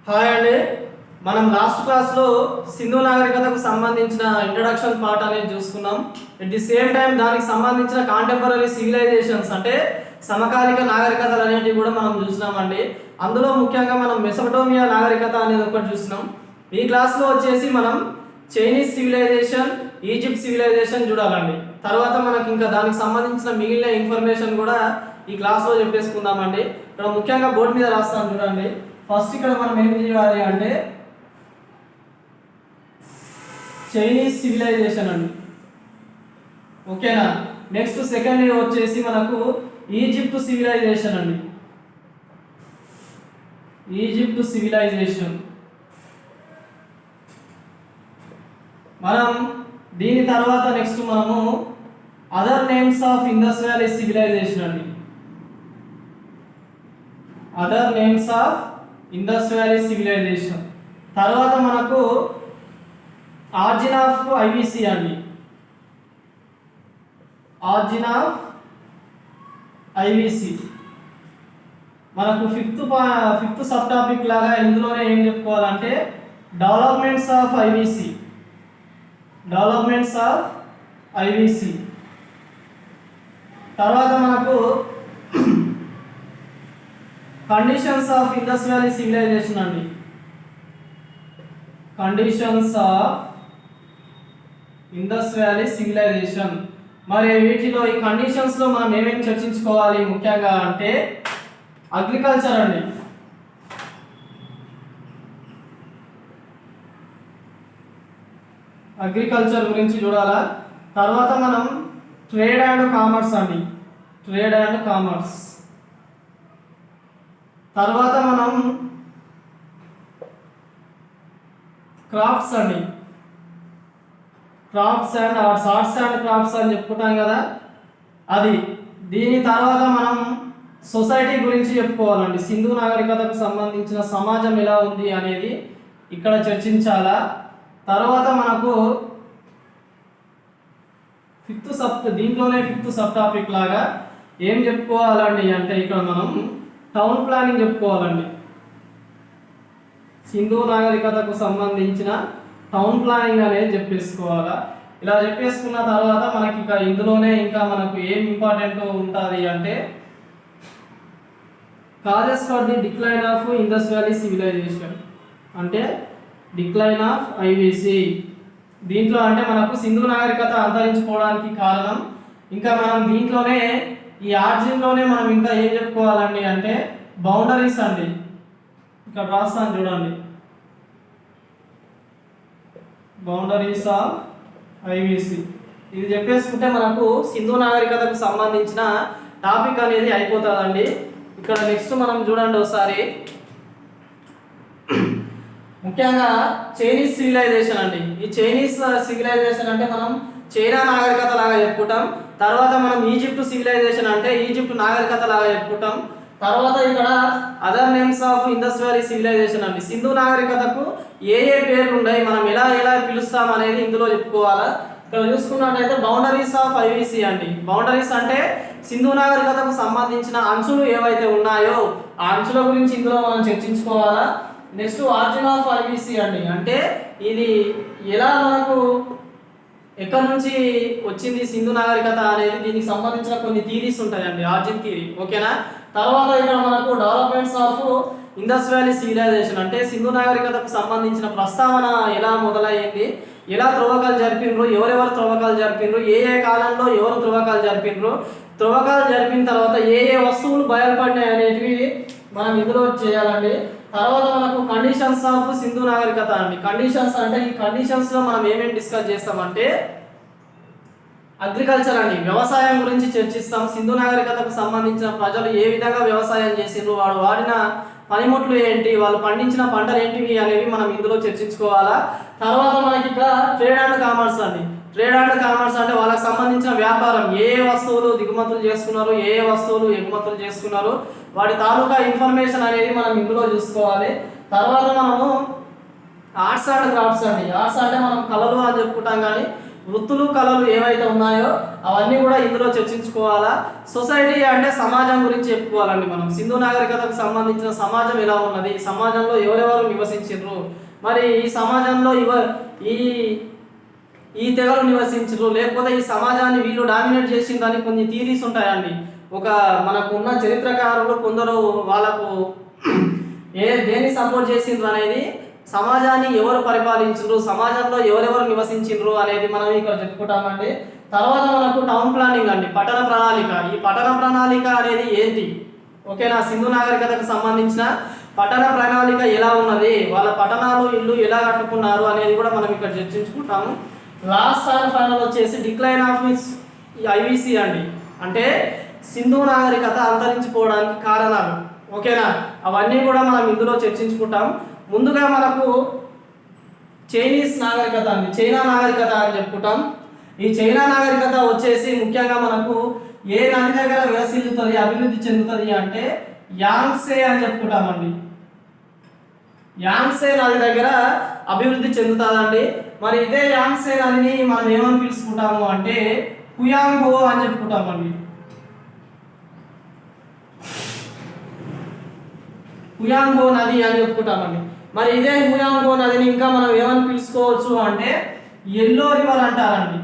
Hi అండి. మనం last క్లాస్లో సింధు నాగరికతకు సంబంధించిన ఇంట్రడక్షన్ పార్ట్ అనేది చూసుకున్నాం. ఎట్ ది సేమ్ టైం దానికి సంబంధించిన కాంటెంపరీ సివిలైజేషన్స్ అంటే సమకాలిక నాగరికతలు అనేటివి కూడా మనం చూసినామండి. అందులో ముఖ్యంగా మనం మెసోపటోమియా నాగరికత అనేది ఒకటి చూసినాం. ఈ క్లాస్లో వచ్చేసి మనం చైనీస్ సివిలైజేషన్, ఈజిప్ట్ సివిలైజేషన్ చూడాలండి. తర్వాత మనకి ఇంకా దానికి సంబంధించిన మిగిలిన ఇన్ఫర్మేషన్ కూడా ఈ క్లాస్లో చెప్పేసుకుందామండి. ఇక్కడ ముఖ్యంగా బోర్డు మీద రాస్తాను చూడండి. ఫస్ట్ ఇక్కడ మనం ఏం చేయాలి అంటే చైనీస్ సివిలైజేషన్ అండి, ఓకేనా. నెక్స్ట్ సెకండ్ వచ్చేసి మనకు ఈజిప్ట్ సివిలైజేషన్ అండి, ఈజిప్ట్ సివిలైజేషన్. మనం దీని తర్వాత నెక్స్ట్ మనము other names of Indus valley civilization అండి, other names of Indus valley civilization. తర్వాత మనకు ఆర్జిన్ ఆఫ్ ఐవిసి అండి, ఆర్జిన్ ఆఫ్ ఐవిసి. మనకు ఫిఫ్త్ సబ్ టాపిక్ లాగా ఇందులోనే ఏం చెప్పుకోవాలంటే developments of IVC, developments of IVC. తర్వాత మనకు conditions of Indus valley civilization అండి, conditions of Indus valley civilization. మరి వీటిలో ఈ కండిషన్స్ లో మనం ఏమేమి చర్చించుకోవాలి ముఖ్యంగా అంటే అగ్రికల్చర్ అండి, అగ్రికల్చర్ గురించి చూడాలా. తర్వాత మనం ట్రేడ్ అండ్ కామర్స్ అండి, ట్రేడ్ అండ్ కామర్స్. తర్వాత మనం క్రాఫ్ట్స్ అండి, crafts and arts and crafts అని చెప్పుకుంటాం కదా అది. దీని తర్వాత మనం సొసైటీ గురించి చెప్పుకోవాలండి. సింధు నాగరికతకు సంబంధించిన సమాజం ఎలా ఉంది అనేది ఇక్కడ చర్చించాలా. తర్వాత మనకు దీంట్లోనే ఫిఫ్త్ సబ్ టాపిక్ లాగా ఏం చెప్పుకోవాలండి అంటే ఇక్కడ మనం టౌన్ ప్లానింగ్ చెప్పుకోవాలండి. సింధు నాగరికతకు సంబంధించిన టౌన్ ప్లానింగ్ అనేది చెప్పేసుకోవాలా. ఇలా చెప్పేసుకున్న తర్వాత మనకి ఇక ఇందులోనే ఇంకా మనకు ఏం ఇంపార్టెంట్ ఉంటుంది అంటే causes for the decline of Indus valley civilization అంటే డిక్లైన్ ఆఫ్ ఐవిసి. దీంట్లో అంటే మనకు సింధు నాగరికత అంతరించిపోవడానికి కారణం. ఇంకా మనం దీంట్లోనే ఈ ఆర్జిన్లోనే మనం ఇంకా ఏం చెప్పుకోవాలండి అంటే బౌండరీస్ అండి. ఇక్కడ రాస్తాను చూడండి, బౌండరీస్ ఆఫ్ ఐవిసి. ఇది చెప్పేసుకుంటే మనకు సింధు నాగరికతకు సంబంధించిన టాపిక్ అనేది అయిపోతుందండి. ఇక్కడ నెక్స్ట్ మనం చూడండి ఒకసారి ముఖ్యంగా చైనీస్ సివిలైజేషన్ అండి. ఈ చైనీస్ సివిలైజేషన్ అంటే మనం చైనా నాగరికత లాగా చెప్పుకుంటాం. తర్వాత మనం ఈజిప్ట్ సివిలైజేషన్ అంటే ఈజిప్ట్ నాగరికత లాగా చెప్పుకుంటాం. తర్వాత ఇక్కడ other names of Indus valley civilization అండి. సింధు నాగరికతకు ఏ పేర్లు ఉన్నాయి, మనం ఎలా ఎలా పిలుస్తాం అనేది ఇందులో చెప్పుకోవాలా. ఇక్కడ చూసుకున్నట్టయితే బౌండరీస్ ఆఫ్ ఐవిసి అండి. బౌండరీస్ అంటే సింధు నాగరికతకు సంబంధించిన అంచులు ఏవైతే ఉన్నాయో ఆ అంచుల గురించి ఇందులో మనం చర్చించుకోవాలా. నెక్స్ట్ ఆర్జిన్ ఆఫ్ ఐవిసి అండి, అంటే ఇది ఎలా మనకు ఎక్కడి నుంచి వచ్చింది సింధు నాగరికత అనేది దీనికి సంబంధించిన కొన్ని థీరీస్ ఉంటాయండి, ఆర్జిన్ థీరీ, ఓకేనా. తర్వాత ఇక్కడ మనకు developments of Indus valley civilization అంటే సింధు నాగరికతకు సంబంధించిన ప్రస్తావన ఎలా మొదలయ్యింది, ఎలా త్రవ్వకాలు జరిపినరు, ఎవరెవరు త్రవ్వకాలు జరిపినరు, ఏ కాలంలో ఎవరు త్రవ్వకాలు జరిపినరు, త్రవ్వకాలు జరిపిన తర్వాత ఏ వస్తువులు బయలుపడినాయి అనేటివి మనం ఇందులో చేయాలండి. తర్వాత మనకు కండిషన్స్ ఆఫ్ సింధు నాగరికత అండి. కండిషన్స్ అంటే ఈ కండిషన్స్ లో మనం ఏమేమి డిస్కస్ చేస్తామంటే అగ్రికల్చర్ అండి, వ్యవసాయం గురించి చర్చిస్తాం. సింధు నాగరికతకు సంబంధించిన ప్రజలు ఏ విధంగా వ్యవసాయం చేసిండ్రు, వాడు వాడిన పనిముట్లు ఏంటి, వాళ్ళు పండించిన పంటలు ఏంటివి అనేవి మనం ఇందులో చర్చించుకోవాలా. తర్వాత మనకి ఇక్కడ ట్రేడ్ అండ్ కామర్స్ అండి. ట్రేడ్ అండ్ కామర్స్ అంటే వాళ్ళకి సంబంధించిన వ్యాపారం, ఏ వస్తువులు దిగుమతులు చేసుకున్నారు, ఏ వస్తువులు ఎగుమతులు చేసుకున్నారు, వాటి తాలూకా ఇన్ఫర్మేషన్ అనేది మనం ఇందులో చూసుకోవాలి. తర్వాత మనము ఆర్ట్స్ అండ్ క్రాఫ్ట్స్ అండి. ఆర్ట్స్ అంటే మనం కళలు అని చెప్పుకుంటాం, కానీ వృత్తులు కళలు ఏవైతే ఉన్నాయో అవన్నీ కూడా ఇందులో చర్చించుకోవాలా. సొసైటీ అంటే సమాజం గురించి చెప్పుకోవాలండి. మనం సింధు నాగరికతకు సంబంధించిన సమాజం ఎలా ఉన్నది, సమాజంలో ఎవరెవరు నివసించారు, మరి ఈ సమాజంలో ఈ తెగలు నివసించరు, లేకపోతే ఈ సమాజాన్ని వీళ్ళు డామినేట్ చేసిందని కొన్ని థీరీస్ ఉంటాయండి. మనకు ఉన్న చరిత్రకారులు కొందరు వాళ్ళకు దేన్ని సపోర్ట్ చేసిండ్రు అనేది, సమాజాన్ని ఎవరు పరిపాలించరు, సమాజంలో ఎవరెవరు నివసించిండ్రు అనేది మనం ఇక్కడ చెప్పుకుంటామండి. తర్వాత మనకు టౌన్ ప్లానింగ్ అండి, పట్టణ ప్రణాళిక. ఈ పట్టణ ప్రణాళిక అనేది ఏంటి, ఓకేనా, సింధు నాగరికతకు సంబంధించిన పట్టణ ప్రణాళిక ఎలా ఉన్నది, వాళ్ళ పట్టణాలు ఇల్లు ఎలా కట్టుకున్నారు అనేది కూడా మనం ఇక్కడ చర్చించుకుంటాము. లాస్ట్ అండ్ ఫైనల్ వచ్చేసి డిక్లైన్ ఆఫ్ ఐవిసి అండి, అంటే సింధు నాగరికత అంతరించిపోవడానికి కారణాలు, ఓకేనా, అవన్నీ కూడా మనం ఇందులో చర్చించుకుంటాం. ముందుగా మనకు చైనీస్ నాగరికత అండి, చైనా నాగరికత అని చెప్పుకుంటాం. ఈ చైనా నాగరికత వచ్చేసి ముఖ్యంగా మనకు ఏ నది దగ్గర వికసిల్లుతుంది, అభివృద్ధి చెందుతుంది అంటే యాంగ్సే అని చెప్పుకుంటామండి. యాంగ్సే నది దగ్గర అభివృద్ధి చెందుతుందండి. మరి ఇదే యాంగ్సే నదిని మనం ఏమని పిలుచుకుంటాము అంటే హుయాంగో అని చెప్పుకుంటామండి. హుయాంగో నది అని చెప్పుకుంటామండి. మరి ఇదే హుయాంగో నదిని ఇంకా మనం ఏమని పిలుచుకోవచ్చు అంటే ఎల్లో రివర్ అంటారండి,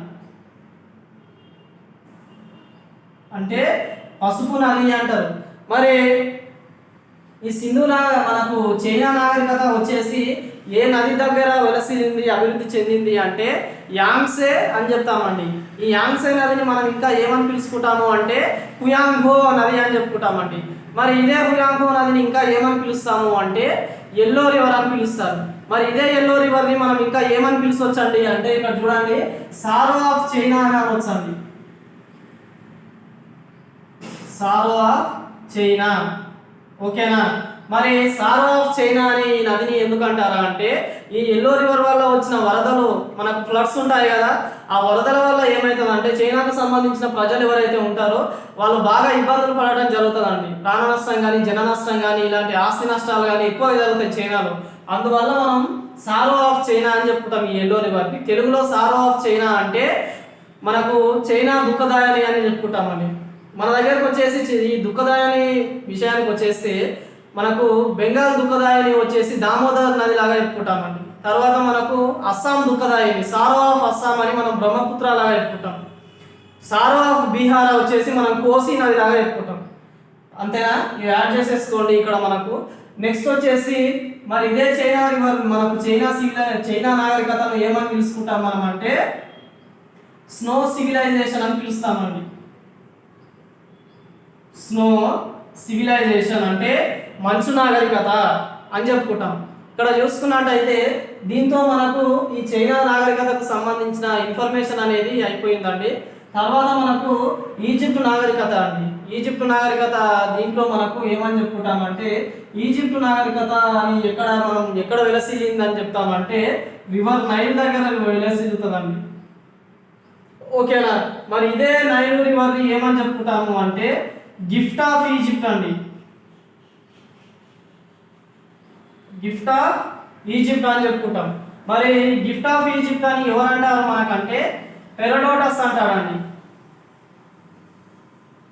అంటే పసుపు నది అంటారు. మరి ఈ మనకు చైనా నాగరికత వచ్చేసి ఏ నది దగ్గర వెలసిల్లింది, అభివృద్ధి చెందింది అంటే యాంగ్సే అని చెప్తామండి. ఈ యాంగ్సే నదిని మనం ఇంకా ఏమని పిలుచుకుంటాము అంటే హుయాంగో నది అని చెప్పుకుంటామండి. మరి ఇదే హుయాంగో నదిని ఇంకా ఏమని పిలుస్తాము అంటే ఎల్లో రివర్ అని పిలుస్తారు. మరి ఇదే ఎల్లో రివర్ని మనం ఇంకా ఏమని పిలుచొచ్చండి అంటే ఇక్కడ చూడండి, సారో ఆఫ్ చైనా అని అనొచ్చండి, సారో ఆఫ్ చైనా, ఓకేనా. మరి సారో ఆఫ్ చైనా అని ఈ నదిని ఎందుకు అంటారా అంటే ఈ ఎల్లో రివర్ వల్ల వచ్చిన వరదలు, మనకు ఫ్లడ్స్ ఉంటాయి కదా, ఆ వరదల వల్ల ఏమవుతుందంటే చైనాకు సంబంధించిన ప్రజలు ఎవరైతే ఉంటారో వాళ్ళు బాగా ఇబ్బందులు పడడం జరుగుతుందండి. ప్రాణ నష్టం కానీ, జన నష్టం కానీ, ఇలాంటి ఆస్తి నష్టాలు కానీ ఎక్కువగా జరుగుతాయి చైనాలో. అందువల్ల మనం సారో ఆఫ్ చైనా అని చెప్పుకుంటాం ఈ ఎల్లో రివర్ని. తెలుగులో సారో ఆఫ్ చైనా అంటే మనకు చైనా దుఃఖదాయని అని చెప్పుకుంటామండి. మన దగ్గరకు వచ్చేసి ఈ దుఃఖదాయని విషయానికి వచ్చేస్తే మనకు బెంగాల్ దుఃఖదాయని వచ్చేసి దామోదర్ నది లాగా చెప్పుకుంటామండి. తర్వాత మనకు అస్సాం దుఃఖదాయని, సారో ఆఫ్ అస్సాం అని మనం బ్రహ్మపుత్ర లాగా చెప్పుకుంటాం. సారో ఆఫ్ బీహార్ వచ్చేసి మనం కోసి నది లాగా చెప్పుకుంటాం. అంతేనా, ఇవి యాడ్ చేసేసుకోండి ఇక్కడ మనకు. నెక్స్ట్ వచ్చేసి మరి ఇదే చైనా రివర్ మనకు చైనా నాగరికతను ఏమని పిలుచుకుంటాం మనం అంటే స్నో సివిలైజేషన్ అని పిలుస్తామండి. స్నో సివిలైజేషన్ అంటే మంచు నాగరికత అని చెప్పుకుంటాం. ఇక్కడ చూసుకున్నట్టయితే దీంతో మనకు ఈ చైనా నాగరికతకు సంబంధించిన ఇన్ఫర్మేషన్ అనేది అయిపోయిందండి. తర్వాత మనకు ఈజిప్ట్ నాగరికత అండి. ఈజిప్ట్ నాగరికత దీంట్లో మనకు ఏమని చెప్పుకుంటామంటే ఈజిప్ట్ నాగరికత అని ఎక్కడ వెలసిల్లిందని చెప్తామంటే రివర్ నైల్ దగ్గర వెలసిల్లుతుందండి, ఓకేనా. మరి ఇదే నైల్ రివర్ని ఏమని చెప్పుకుంటాము అంటే గిఫ్ట్ ఆఫ్ ఈజిప్ట్ అండి, గిఫ్ట్ ఆఫ్ ఈజిప్ట్ అని చెప్పుకుంటాం. మరి గిఫ్ట్ ఆఫ్ ఈజిప్ట్ అని ఎవరు అంటారు మనకంటే హెరోడోటస్ అంటారండి.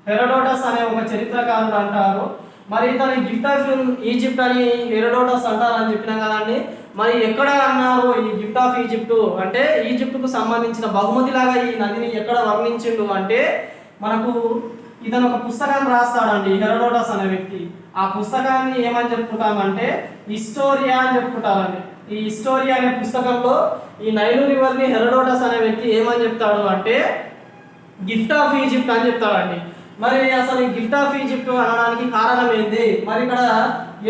హెరోడోటస్ అనే ఒక చరిత్రకారుడు అంటారు. మరి ఇతని గిఫ్ట్ ఆఫ్ ఈజిప్ట్ అని హెరోడోటస్ అంటారని చెప్పినాం కదండి. మరి ఎక్కడ అన్నారు ఈ గిఫ్ట్ ఆఫ్ ఈజిప్ట్ అంటే ఈజిప్ట్కు సంబంధించిన బహుమతి లాగా ఈ నదిని ఎక్కడ వర్ణించిండు అంటే మనకు ఇతను ఒక పుస్తకాన్ని రాస్తాడండి హెరోడోటస్ అనే వ్యక్తి. ఆ పుస్తకాన్ని ఏమని చెప్పుకుంటామంటే హిస్టోరియా అని చెప్పుకుంటారండి. ఈ హిస్టోరియా అనే పుస్తకంలో ఈ నైలు రివర్ని హెరోడోటస్ అనే వ్యక్తి ఏమని చెప్తాడు అంటే గిఫ్ట్ ఆఫ్ ఈజిప్ట్ అని చెప్తాడండి. మరి అసలు ఈ గిఫ్ట్ ఆఫ్ ఈజిప్ట్ అనడానికి కారణం ఏంది, మరి ఇక్కడ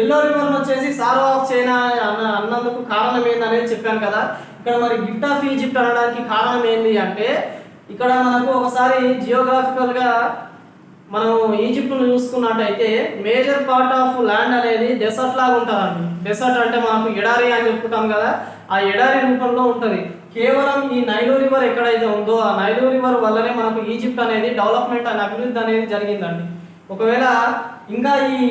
ఎల్లో రివర్ వచ్చేసి సారో ఆఫ్ చైనా అన్నందుకు కారణం ఏంది అనేది చెప్పాను కదా. ఇక్కడ మరి గిఫ్ట్ ఆఫ్ ఈజిప్ట్ అనడానికి కారణం ఏంది అంటే ఇక్కడ మనకు ఒకసారి జియోగ్రాఫికల్గా మనం ఈజిప్ట్ను చూసుకున్నట్టయితే మేజర్ పార్ట్ ఆఫ్ ల్యాండ్ అనేది డెసర్ట్ లాగా ఉంటుందండి. డెసర్ట్ అంటే మనకు ఎడారి అని చెప్పుకుంటాం కదా, ఆ ఎడారి రూపంలో ఉంటుంది. కేవలం ఈ నైలు రివర్ ఎక్కడైతే ఉందో ఆ నైలు రివర్ వల్లనే మనకు ఈజిప్ట్ అనేది డెవలప్మెంట్ అనే అభివృద్ధి అనేది జరిగిందండి. ఒకవేళ ఇంకా ఈ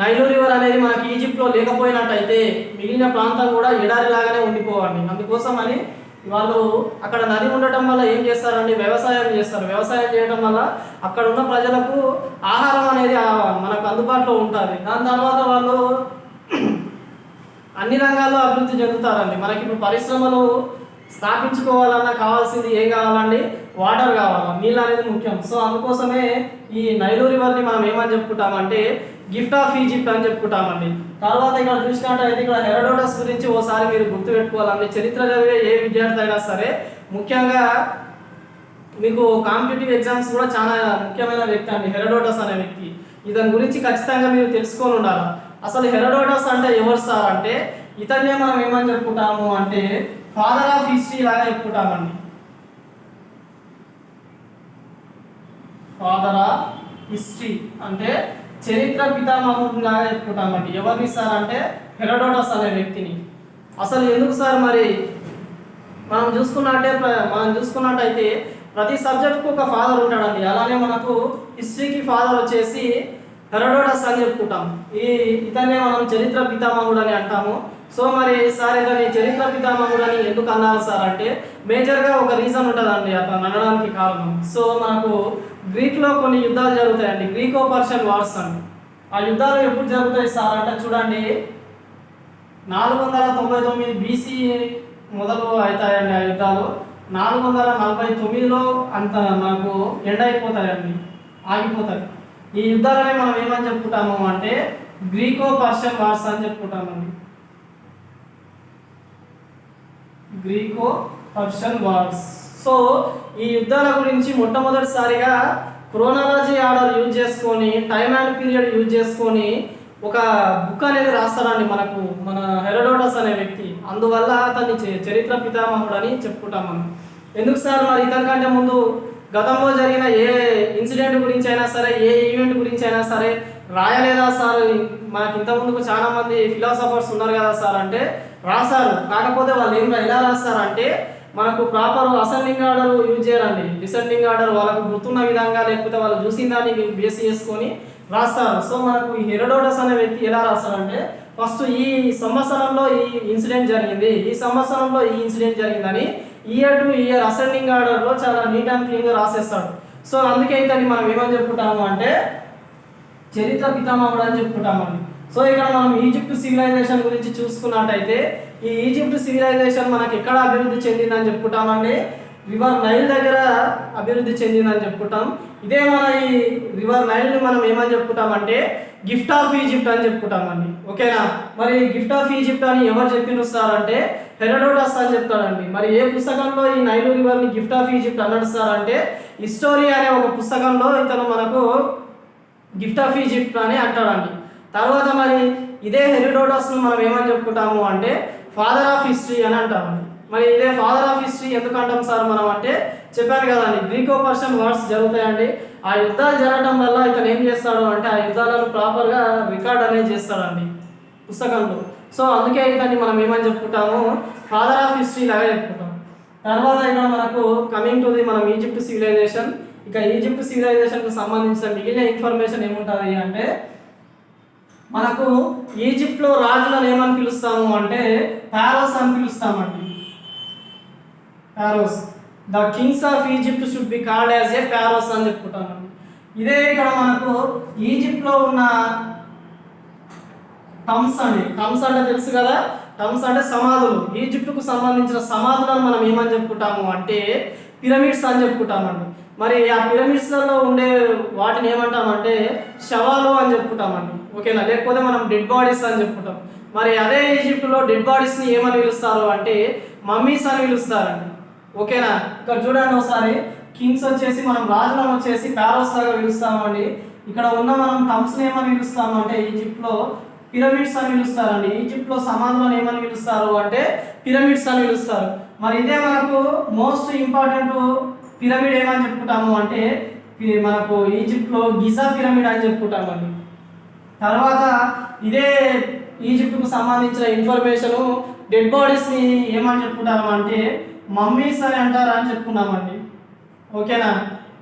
నైలు రివర్ అనేది మనకి ఈజిప్ట్లో లేకపోయినట్టయితే మిగిలిన ప్రాంతం కూడా ఎడారి లాగానే ఉండిపోవండి. అందుకోసం అని వాళ్ళు అక్కడ నది ఉండటం వల్ల ఏం చేస్తారండి, వ్యవసాయం చేస్తారు. వ్యవసాయం చేయడం వల్ల అక్కడ ఉన్న ప్రజలకు ఆహారం అనేది మనకు అందుబాటులో ఉంటుంది. దాని తర్వాత వాళ్ళు అన్ని రంగాల్లో అభివృద్ధి చెందుతారండి. మనకి ఇప్పుడు పరిశ్రమలు స్థాపించుకోవాలన్నా కావాల్సింది ఏం కావాలండి, వాటర్ కావాలి, నీళ్ళు అనేది ముఖ్యం. సో అందుకోసమే ఈ నైలు రివర్ని మనం ఏమని చెప్పుకుంటామంటే గిఫ్ట్ ఆఫ్ ఈజిప్ట్ అని చెప్పుకుంటామండి. తర్వాత ఇక్కడ చూసినట్టయితే ఇక్కడ హెరోడోటస్ గురించి ఓసారి మీరు గుర్తుపెట్టుకోవాలండి. చరిత్ర చదివే ఏ విద్యార్థి అయినా సరే, ముఖ్యంగా మీకు కాంపిటేటివ్ ఎగ్జామ్స్ కూడా చాలా ముఖ్యమైన వ్యక్తి అండి హెరోడోటస్ అనే వ్యక్తి. ఇతని గురించి ఖచ్చితంగా మీరు తెలుసుకొని ఉండాలి. అసలు హెరోడోటస్ అంటే ఎవరు సార్ అంటే ఇతన్నే మనం ఏమని చెప్పుకుంటాము అంటే ఫాదర్ ఆఫ్ హిస్టరీ లాగా చెప్పుకుంటామండి. ఫాదర్ ఆఫ్ హిస్టరీ అంటే చరిత్ర పితామహుడు లాగా చెప్పుకుంటామండి. ఎవరిని సార్ అంటే హెరోడోటస్ అనే వ్యక్తిని. అసలు ఎందుకు సార్ మరి మనం చూసుకున్నట్టయితే ప్రతి సబ్జెక్ట్కు ఒక ఫాదర్ ఉంటాడండి. అలానే మనకు హిస్టరీకి ఫాదర్ వచ్చేసి హెరోడోటస్ అని చెప్పుకుంటాం. ఇతన్నే మనం చరిత్ర పితామహుడు అని అంటాము. సో మరి సార్ ఇతని చరిత్ర పితామహుడు అని ఎందుకు అన్నారు సార్ అంటే మేజర్గా ఒక రీజన్ ఉంటుందండి అతను అనడానికి కారణం. సో మనకు గ్రీక్లో కొన్ని యుద్ధాలు జరుగుతాయండి, గ్రీకో పర్షియన్ వార్స్ అండి. ఆ యుద్ధాలు ఎప్పుడు జరుగుతాయి సార్ అంటే చూడండి 499 BC మొదలు అవుతాయండి ఆ యుద్ధాలు. 449లో అంత మనకు ఎండ్ అయిపోతాయండి, ఆగిపోతాయి. ఈ యుద్ధాలనే మనం ఏమని చెప్పుకుంటాము అంటే గ్రీకో పర్షియన్ వార్స్ అని చెప్పుకుంటామండి. Greco Persian wars. సో ఈ యుద్ధాల గురించి మొట్టమొదటిసారిగా క్రోనాలజీ ఆర్డర్ యూజ్ చేసుకొని, టైమ్ అండ్ పీరియడ్ యూజ్ చేసుకొని ఒక బుక్ అనేది రాస్తాడండి మన హెరోడోటస్ అనే వ్యక్తి. అందువల్ల అతన్ని చరిత్ర పితామహుడు అని చెప్పుకుంటాం మనం. ఎందుకు సార్ మరి ఇతని కంటే ముందు గతంలో జరిగిన ఏ ఇన్సిడెంట్ గురించి అయినా సరే, ఏ ఈవెంట్ గురించి అయినా సరే రాయలేదా సార్? మనకి ఇంతకుముందుకు చాలా మంది ఫిలాసఫర్స్ ఉన్నారు కదా సార్ అంటే రాశారు. కాకపోతే వాళ్ళు ఎలా రాస్తారంటే మనకు ప్రాపర్ అసెండింగ్ ఆర్డర్ యూజ్ చేయరండి, డిసెండింగ్ ఆర్డర్ వాళ్ళకు గుర్తున్న విధంగా లేకపోతే వాళ్ళు చూసిన దాన్ని బేస్ చేసుకొని రాస్తారు. సో మనకు ఈ హెరోడోటస్ అనే వ్యక్తి ఎలా రాస్తారంటే ఫస్ట్ ఈ సంవత్సరంలో ఈ ఇన్సిడెంట్ జరిగింది, ఈ సంవత్సరంలో ఈ ఇన్సిడెంట్ జరిగిందని ఇయర్ టు ఇయర్ అసెండింగ్ ఆర్డర్లో చాలా నీట్ అండ్ క్లీన్గా రాసేస్తాడు. సో అందుకే ఇతన్ని మనం ఏమని చెప్పుకుంటాము అంటే చరిత్ర పితామహుడు అని చెప్పుకుంటామండి. సో ఇక్కడ మనం ఈజిప్ట్ సివిలైజేషన్ గురించి చూసుకున్నట్టయితే ఈ ఈజిప్ట్ సివిలైజేషన్ మనకి ఎక్కడ అభివృద్ధి చెందిందని చెప్పుకుంటామండి, రివర్ నైల్ దగ్గర అభివృద్ధి చెందిందని చెప్పుకుంటాం. ఇదే మన ఈ రివర్ నైల్ని మనం ఏమని చెప్పుకుంటామంటే గిఫ్ట్ ఆఫ్ ఈజిప్ట్ అని చెప్పుకుంటామండి. ఓకేనా? మరి గిఫ్ట్ ఆఫ్ ఈజిప్ట్ అని ఎవరు చెప్పిస్తారంటే హెరోడోటస్ అని చెప్తాడండి. మరి ఏ పుస్తకంలో ఈ నైలు రివర్ని గిఫ్ట్ ఆఫ్ ఈజిప్ట్ అన్నాడు సార్ అంటే హిస్టోరీ అనే ఒక పుస్తకంలో ఇతను మనకు గిఫ్ట్ ఆఫ్ ఈజిప్ట్ అని అంటాడండి. తర్వాత మరి ఇదే హెరోడోటస్ను మనం ఏమని చెప్పుకుంటాము అంటే ఫాదర్ ఆఫ్ హిస్టరీ అని అంటామండి. మరి ఇదే ఫాదర్ ఆఫ్ హిస్టరీ ఎందుకు అంటాం సార్ మనం అంటే చెప్పాను కదండి, గ్రీకో పర్షియన్ వార్స్ జరుగుతాయండి. ఆ యుద్ధాలు జరగడం వల్ల ఇతను ఏం చేస్తాడు అంటే ఆ యుద్ధాలను ప్రాపర్గా రికార్డ్ అనేది చేస్తాడండి పుస్తకంలో. సో అందుకే ఇతన్ని మనం ఏమని చెప్పుకుంటాము ఫాదర్ ఆఫ్ హిస్టరీ లాగా చెప్పుకుంటాం. తర్వాత ఇక్కడ మనకు కమింగ్ టు ది మనం ఈజిప్ట్ సివిలైజేషన్. ఇక ఈజిప్ట్ సివిలైజేషన్కు సంబంధించిన మిగిలిన ఇన్ఫర్మేషన్ ఏముంటుంది అంటే మనకు ఈజిప్ట్లో రాజులను ఏమని పిలుస్తాము అంటే ఫారోస్ అని పిలుస్తామండి. Pharaohs, the kings of Egypt should be called as a pharaohs అని చెప్పుకుంటామండి. ఇదే ఇక్కడ మనకు ఈజిప్ట్లో ఉన్న టమ్స్ అండి. టమ్స్ అంటే తెలుసు కదా, టమ్స్ అంటే సమాధులు. ఈజిప్ట్కు సంబంధించిన సమాధులను మనం ఏమని చెప్పుకుంటాము అంటే పిరమిడ్స్ అని చెప్పుకుంటామండి. మరి ఆ పిరమిడ్స్లలో ఉండే వాటిని ఏమంటామంటే శవాలు అని చెప్పుకుంటామండి. ఓకేనా? లేకపోతే మనం డెడ్ బాడీస్ అని చెప్పుకుంటాం. మరి అదే ఈజిప్ట్లో డెడ్ బాడీస్ని ఏమని పిలుస్తారు అంటే మమ్మీస్ అని పిలుస్తారండి. ఓకేనా? ఇక్కడ చూడండి ఒకసారి, కింగ్స్ వచ్చేసి మనం రాజులను వచ్చేసి ఫారోస్ లాగా పిలుస్తామండి. ఇక్కడ ఉన్న మనం టమ్స్ని ఏమని పిలుస్తామంటే ఈజిప్ట్లో పిరమిడ్స్ అని పిలుస్తారండి. ఈజిప్ట్లో సమాధులను ఏమని పిలుస్తారు అంటే పిరమిడ్స్ అని పిలుస్తారు. మరి ఇదే మనకు మోస్ట్ ఇంపార్టెంట్ పిరమిడ్ ఏమని చెప్పుకుంటాము అంటే మనకు ఈజిప్ట్లో గిజా పిరమిడ్ అని చెప్పుకుంటామండి. తర్వాత ఇదే ఈజిప్ట్కు సంబంధించిన ఇన్ఫర్మేషను డెడ్ బాడీస్ని ఏమని చెప్పుకుంటాము అంటే మమ్మీస్ అని అంటారు అని చెప్పుకున్నామండి. ఓకేనా?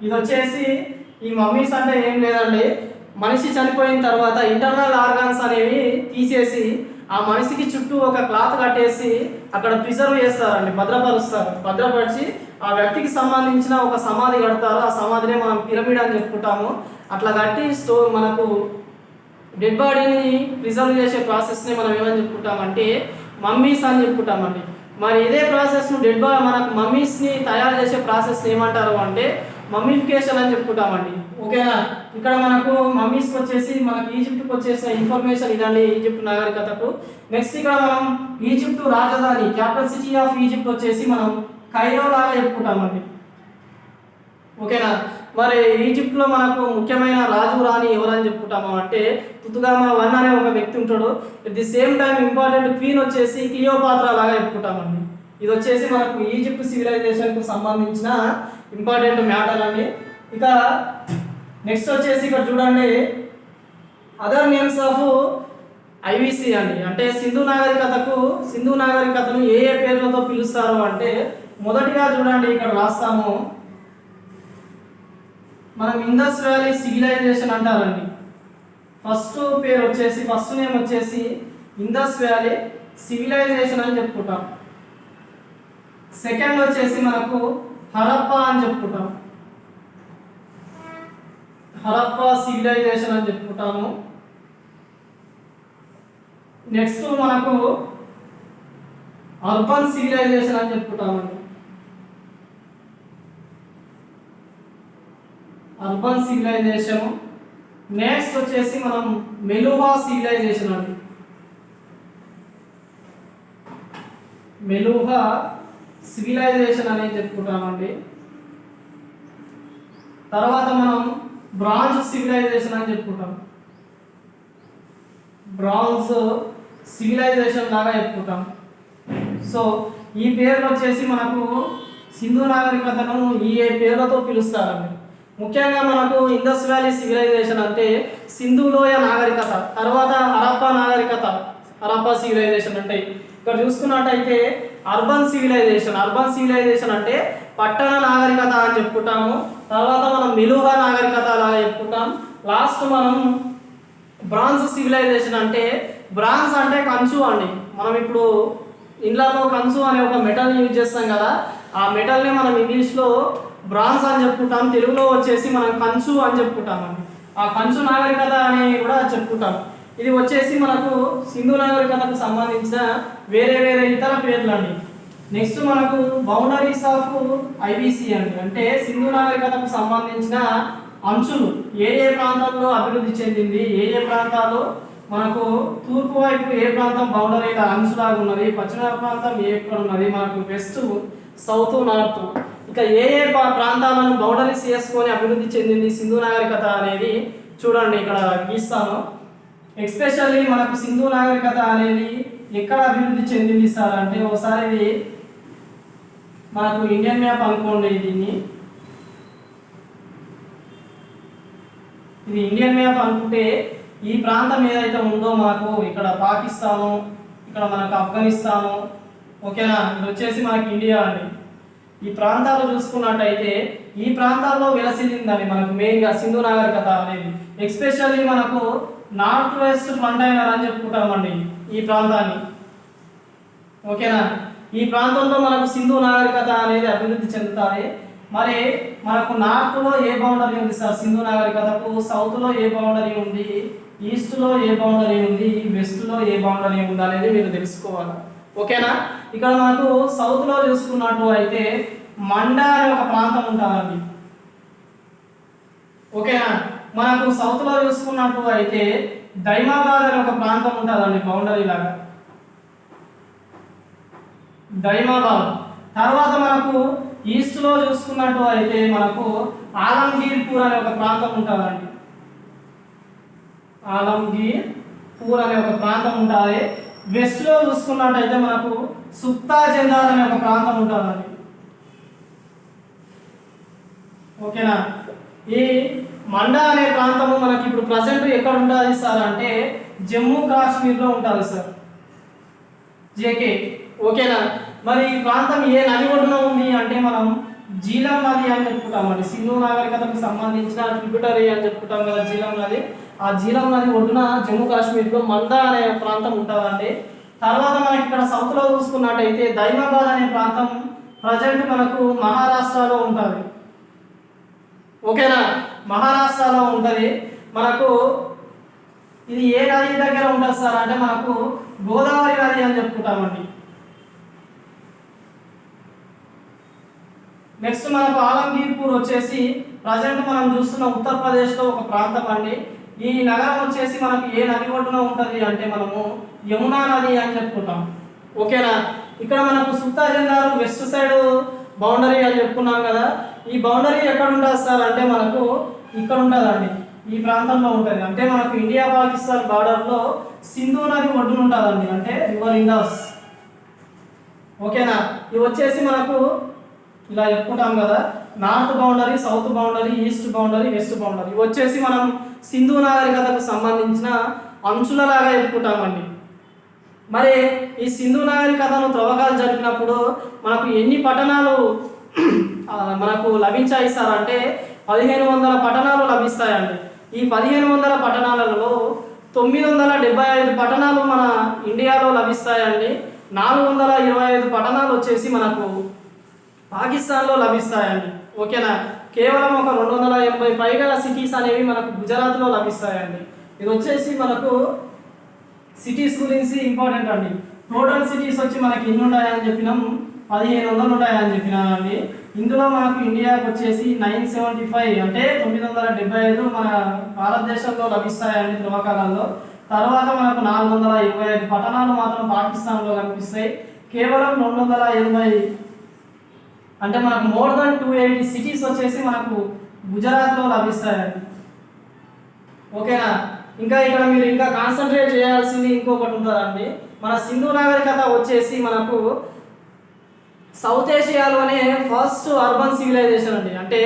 ఇది వచ్చేసి ఈ మమ్మీస్ అంటే ఏం లేదండి, మనిషి చనిపోయిన తర్వాత ఇంటర్నల్ ఆర్గాన్స్ అనేవి తీసేసి ఆ మనిషికి చుట్టూ ఒక క్లాత్ కట్టేసి అక్కడ ప్రిజర్వ్ చేస్తారండి, భద్రపరిచి ఆ వ్యక్తికి సంబంధించిన ఒక సమాధి కడతారు. ఆ సమాధినే మనం పిరమిడ్ అని చెప్పుకుంటాము. అట్లా కట్టి మనకు డెడ్ బాడీని ప్రిజర్వ్ చేసే ప్రాసెస్ని మనం ఏమని చెప్పుకుంటామంటే మమ్మీస్ అని చెప్పుకుంటామండి. మరి ఇదే ప్రాసెస్ను మనకు మమ్మీస్ని తయారు చేసే ప్రాసెస్ ఏమంటారు అంటే మమ్మీఫికేషన్ అని చెప్పుకుంటామండి. ఓకేనా? ఇక్కడ మనకు మమ్మీస్కి వచ్చేసి మనకు ఈజిప్ట్కి వచ్చేసిన ఇన్ఫర్మేషన్ ఇదండి ఈజిప్ట్ నాగరికతకు. నెక్స్ట్ ఇక్కడ మనం ఈజిప్ట్ రాజధాని క్యాపిటల్ సిటీ ఆఫ్ ఈజిప్ట్ వచ్చేసి మనం కైరో లాగా చెప్పుకుంటామండి. ఓకేనా? మరి ఈజిప్ట్లో మనకు ముఖ్యమైన రాజు రాణి ఎవరని చెప్పుకుంటాము అంటే తుతుగామా వన్ అనే ఒక వ్యక్తి ఉంటాడు. At the same time important queen వచ్చేసి క్లియోపాత్రా లాగా చెప్పుకుంటామండి. ఇది వచ్చేసి మనకు ఈజిప్ట్ సివిలైజేషన్కు సంబంధించిన ఇంపార్టెంట్ మ్యాటర్ అండి. ఇక నెక్స్ట్ వచ్చేసి ఇక్కడ చూడండి అదర్ నేమ్స్ ఆఫ్ ఐవిసి అండి. అంటే సింధు నాగరికతను ఏ పేర్లతో పిలుస్తారు అంటే మొదటిగా చూడండి ఇక్కడ రాస్తాము, మనం ఇండస్ వ్యాలీ సివిలైజేషన్ అంటారండి. ఫస్ట్ నేమ్ వచ్చేసి ఇండస్ వ్యాలీ సివిలైజేషన్ అని చెప్పుకుంటాం. సెకండ్ వచ్చేసి మనకు హరప్పా అని చెప్పుకుంటాం, హరప్పా సివిలైజేషన్ అని చెప్పుకుంటాము. నెక్స్ట్ మనకు అర్బన్ సివిలైజేషన్ అని చెప్పుకుంటామండి. Urban civilisation. నెక్స్ట్ వచ్చేసి మనం మెలుహా సివిలైజేషన్ అండి. మెలుహా సివిలైజేషన్ అనేది చెప్పుకుంటామండి. తర్వాత మనం బ్రాంజ్ సివిలైజేషన్ అని చెప్పుకుంటాం, బ్రాంజ్ సివిలైజేషన్ లాగా చెప్పుకుంటాం. సో ఈ పేర్లు వచ్చేసి మనకు సింధు నాగరికతను ఈ పేర్లతో పిలుస్తారండి. ముఖ్యంగా మనకు ఇండస్ వ్యాలీ సివిలైజేషన్ అంటే సింధు లోయ నాగరికత, తర్వాత హరప్పా సివిలైజేషన్ అంటే ఇక్కడ చూసుకున్నట్టయితే అర్బన్ సివిలైజేషన్ అంటే పట్టణ నాగరికత అని చెప్పుకుంటాము. తర్వాత మనం మెలుహా నాగరికత లాగా చెప్పుకుంటాం. లాస్ట్ మనం బ్రాంజ్ సివిలైజేషన్ అంటే బ్రాంజ్ అంటే కంచు అండి. మనం ఇప్పుడు ఇండ్లలో కంచు అనే ఒక మెటల్ యూజ్ చేస్తాం కదా, ఆ మెటల్ని మనం ఇంగ్లీష్లో బ్రాంజ్ అని చెప్పుకుంటాం, తెలుగులో వచ్చేసి మనం కంచు అని చెప్పుకుంటామండి. ఆ కంచు నాగరికత అని కూడా చెప్పుకుంటాం. ఇది వచ్చేసి మనకు సింధు నాగరికతకు సంబంధించిన వేరే ఇతర పేర్లు అండి. నెక్స్ట్ మనకు బౌండరీస్ ఆఫ్ ఐబిసి అండి. అంటే సింధు నాగరికతకు సంబంధించిన అంచులు ఏ ప్రాంతాల్లో అభివృద్ధి చెందింది, ఏ ప్రాంతాల్లో మనకు తూర్పు వైపు ఏ ప్రాంతం బౌండరీ అంచులాగా ఉన్నది, పశ్చిమ ప్రాంతం ఎక్కడ ఉన్నది, మనకు వెస్ట్, సౌత్, నార్త్, ఇక ఏ ప్రాంతాలను బౌండరీస్ చేసుకొని అభివృద్ధి చెందింది సింధు నాగరికత అనేది చూడండి ఇక్కడ గీస్తాను. ఎక్స్పెషల్లీ మనకు సింధు నాగరికత అనేది ఎక్కడ అభివృద్ధి చెందింది సార్ అంటే ఒకసారి ఇది మనకు ఇండియన్ మ్యాప్ అనుకోండి, ఇది ఇండియన్ మ్యాప్ అనుకుంటే ఈ ప్రాంతం ఏదైతే ఉందో మనకు ఇక్కడ పాకిస్తాను, ఇక్కడ మనకు ఆఫ్ఘనిస్తాను, ఓకేనా, ఇది వచ్చేసి మనకి ఇండియా అండి. ఈ ప్రాంతాలు చూసుకున్నట్టయితే ఈ ప్రాంతాల్లో విలసిల్లిందని మనకు మెయిన్గా సింధు నాగరికత అనేది. ఎక్స్పెషల్లీ మనకు నార్త్ వెస్ట్ ఫ్రంటైనర్ అని చెప్పుకుంటామండి ఈ ప్రాంతాన్ని, ఓకేనా. ఈ ప్రాంతంలో మనకు సింధు నాగరికత అనేది అభివృద్ధి చెందుతాయి. మరి మనకు నార్త్లో ఏ బౌండరీ ఉంది సార్ సింధు నాగరికతకు, సౌత్లో ఏ బౌండరీ ఉంది, ఈస్ట్లో ఏ బౌండరీ ఉంది, వెస్ట్లో ఏ బౌండరీ ఉంది అనేది మీరు తెలుసుకోవాలి, ఓకేనా. ఇక్కడ మనకు సౌత్లో చూసుకున్నట్టు అయితే మండా అనే ఒక ప్రాంతం ఉంటుందండి, ఓకేనా. మనకు సౌత్లో చూసుకున్నట్టు అయితే దైమాబాద్ అనే ఒక ప్రాంతం ఉంటుందండి బౌండరీ లాగా, దైమాబాద్. తర్వాత మనకు ఈస్ట్లో చూసుకున్నట్టు అయితే మనకు ఆలంగీర్పూర్ అనే ఒక ప్రాంతం ఉంటుందండి, ఆలంగీర్పూర్ అనే ఒక ప్రాంతం ఉంటుంది. వెస్ట్లో చూసుకున్నట్టయితే మనకు సుక్తా జందార్ అనే ఒక ప్రాంతం ఉంటుందండి, ఓకేనా. ఈ మండా అనే ప్రాంతము మనకి ఇప్పుడు ప్రజెంట్ ఎక్కడ ఉంటుంది సార్ అంటే జమ్మూ కాశ్మీర్లో ఉంటుంది సార్, జేకే, ఓకేనా. మరి ఈ ప్రాంతం ఏ నది ఒడ్డున ఉంది అంటే మనం జీలం నది అని చెప్పుకుంటామండి. సింధు నాగరికతకు సంబంధించిన ట్రిబ్యూటరీ అని చెప్పుకుంటాం కదా జీలం నది, ఆ జీలం నది ఒడ్డున జమ్మూ కాశ్మీర్లో మందా అనే ప్రాంతం ఉంటుందండి. తర్వాత మనకి ఇక్కడ సౌత్లో చూసుకున్నట్టయితే దైమాబాద్ అనే ప్రాంతం ప్రజెంట్ మనకు మహారాష్ట్రలో ఉంటుంది. ఓకేనా, మహారాష్ట్రలో ఉంటుంది. మనకు ఇది ఏ నది దగ్గర ఉంటుంది సార్ అంటే మనకు గోదావరి నది అని చెప్పుకుంటామండి. నెక్స్ట్ మనకు ఆలంగీర్పూర్ వచ్చేసి ప్రజెంట్ మనం చూస్తున్న ఉత్తరప్రదేశ్లో ఒక ప్రాంతం అండి. ఈ నగరం వచ్చేసి మనకు ఏ నది ఒడ్డున ఉంటుంది అంటే మనము యమునా నది అని చెప్పుకుంటాం. ఓకేనా, ఇక్కడ మనకు సుల్తా జందారు వెస్ట్ సైడ్ బౌండరీ అని చెప్పుకున్నాం కదా. ఈ బౌండరీ ఎక్కడ ఉంటుంది సార్ అంటే మనకు ఇక్కడ ఉంటుందండి, ఈ ప్రాంతంలో ఉంటుంది. అంటే మనకు ఇండియా పాకిస్తాన్ బార్డర్లో సింధు నది ఒడ్డున ఉంటుందండి, అంటే రివర్ ఇందాస్. ఓకేనా, ఇవి వచ్చేసి మనకు ఇలా చెప్పుకుంటాం కదా, north boundary, south boundary, east boundary, west boundary. ఇవి వచ్చేసి మనం సింధు నాగరికతకు సంబంధించిన అంచులలాగా చెప్పుకుంటామండి. మరి ఈ సింధు నాగరికతను త్రవ్వకాలు జరిపినప్పుడు మనకు ఎన్ని పట్టణాలు మనకు లభించాయి సార్ అంటే 1500 పట్టణాలు లభిస్తాయండి. ఈ 1500 పట్టణాలలో 975 పట్టణాలు మన ఇండియాలో లభిస్తాయండి. 425 పట్టణాలు వచ్చేసి మనకు పాకిస్తాన్లో లభిస్తాయండి. ఓకేనా, కేవలం ఒక 280 పైగా సిటీస్ అనేవి మనకు గుజరాత్లో లభిస్తాయండి. ఇది వచ్చేసి మనకు సిటీస్ గురించి ఇంపార్టెంట్ అండి. టోటల్ సిటీస్ వచ్చి మనకి ఎన్ని ఉంటాయని చెప్పినాం, 1500 ఉంటాయని చెప్పినామండి. ఇందులో మనకు ఇండియాకి వచ్చేసి 975 అంటే 975 మన భారతదేశంలో లభిస్తాయండి త్రవ్వకాలలో. తర్వాత మనకు 425 పట్టణాలు మాత్రం పాకిస్తాన్లో కనిపిస్తాయి. కేవలం 280 అంటే మనకు మోర్ దాన్ 280 సిటీస్ వచ్చేసి మనకు గుజరాత్లో లభిస్తాయండి. ఓకేనా, ఇంకా ఇక్కడ మీరు ఇంకా కాన్సన్ట్రేట్ చేయాల్సింది ఇంకొకటి ఉంటుందండి. మన సింధు నాగరికత వచ్చేసి మనకు సౌత్ ఏషియాలోనే ఫస్ట్ అర్బన్ సివిలైజేషన్ అండి. అంటే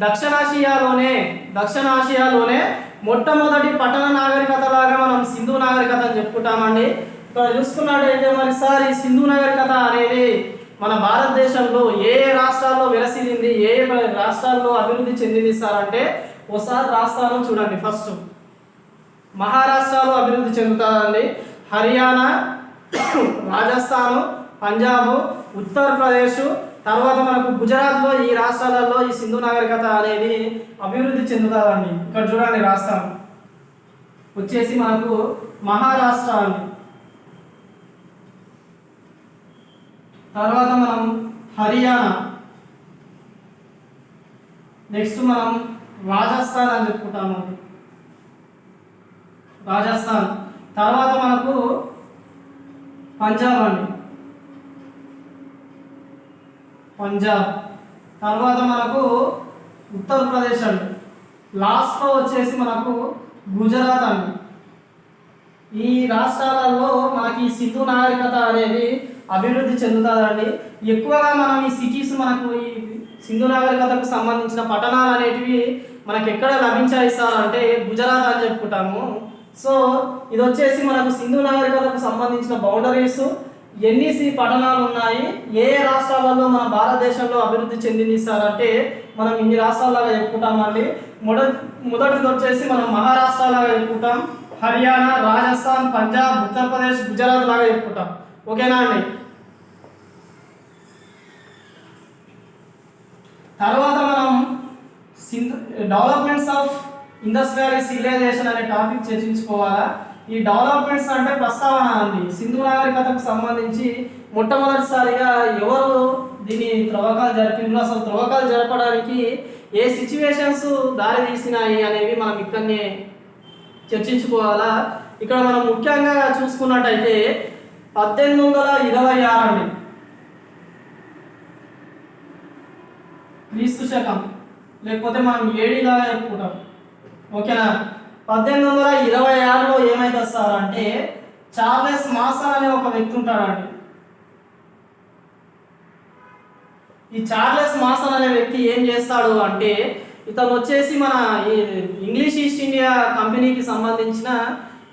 దక్షిణాసియాలోనే మొట్టమొదటి పట్టణ నాగరికత లాగా మనం సింధు నాగరికత అని చెప్పుకుంటామండి. ఇక్కడ చూసుకున్నట్టయితే మరి సార్ ఈ సింధు నాగరికత అనేది మన భారతదేశంలో ఏ రాష్ట్రాల్లో విలసిల్లింది, ఏ రాష్ట్రాల్లో అభివృద్ధి చెందింది సార్ అంటే ఒకసారి రాష్ట్రాలను చూడండి. ఫస్ట్ మహారాష్ట్రలో అభివృద్ధి చెందుతుందండి, హర్యానా, రాజస్థాన్, పంజాబ్, ఉత్తరప్రదేశ్, తర్వాత మనకు గుజరాత్లో ఈ రాష్ట్రాలలో ఈ సింధు నాగరికత అనేది అభివృద్ధి చెందుతుందండి. ఇక్కడ చూడండి రాష్ట్రం వచ్చేసి మనకు మహారాష్ట్ర అండి. తర్వాత మనం హర్యానా, నెక్స్ట్ మనం రాజస్థాన్ అని చెప్పుకుంటాము, రాజస్థాన్. తర్వాత మనకు పంజాబ్ అండి, పంజాబ్. తర్వాత మనకు ఉత్తరప్రదేశ్ అండి. లాస్ట్లో వచ్చేసి మనకు గుజరాత్ అండి. ఈ రాష్ట్రాలలో మనకి సింధు నాగరికత అనేది అభివృద్ధి చెందుతుందండి. ఎక్కువగా మనం ఈ సిటీస్ మనకు ఈ సింధు నాగరికతకు సంబంధించిన పట్టణాలు అనేటివి మనకి ఎక్కడ లభించాయి సార్ అంటే గుజరాత్ అని చెప్పుకుంటాము. సో ఇది వచ్చేసి మనకు సింధు నాగరికతకు సంబంధించిన బౌండరీస్, ఎన్ని పట్టణాలు ఉన్నాయి, ఏ రాష్ట్రాలలో మన భారతదేశంలో అభివృద్ధి చెందింది సార్ అంటే మనం ఇన్ని రాష్ట్రాలాగా చెప్పుకుంటామండి. మొదటిది వచ్చేసి మనం మహారాష్ట్ర లాగా చెప్పుకుంటాం, హర్యానా, రాజస్థాన్, పంజాబ్, ఉత్తరప్రదేశ్, గుజరాత్ లాగా చెప్పుకుంటాం. ఓకేనా అండి. తర్వాత మనం developments of Indus valley civilization అనే టాపిక్ చర్చించుకోవాలా. ఈ డెవలప్మెంట్స్ అంటే ప్రస్తావన అండి. సింధు నాగరికతకు సంబంధించి మొట్టమొదటిసారిగా ఎవరు దీన్ని త్రవ్వకాలు జరిపిండ్రు, అసలు త్రవ్వకాలు జరపడానికి ఏ సిచ్యువేషన్స్ దారి తీసినాయి అనేవి మనం ఇక్కడనే చర్చించుకోవాలా. ఇక్కడ మనం ముఖ్యంగా చూసుకున్నట్టయితే 1826 అండి, క్రీస్తు శకం, లేకపోతే మనం ఏడీలాగా చెప్పుకుంటాం. ఓకేనా, 1826లో ఏమైతే సార్ అంటే చార్లెస్ మాసన్ అనే ఒక వ్యక్తి ఉంటాడండి. ఈ చార్లెస్ మాసన్ అనే వ్యక్తి ఏం చేస్తాడు అంటే ఇతను వచ్చేసి మన ఈ ఇంగ్లీష్ ఈస్ట్ ఇండియా కంపెనీకి సంబంధించిన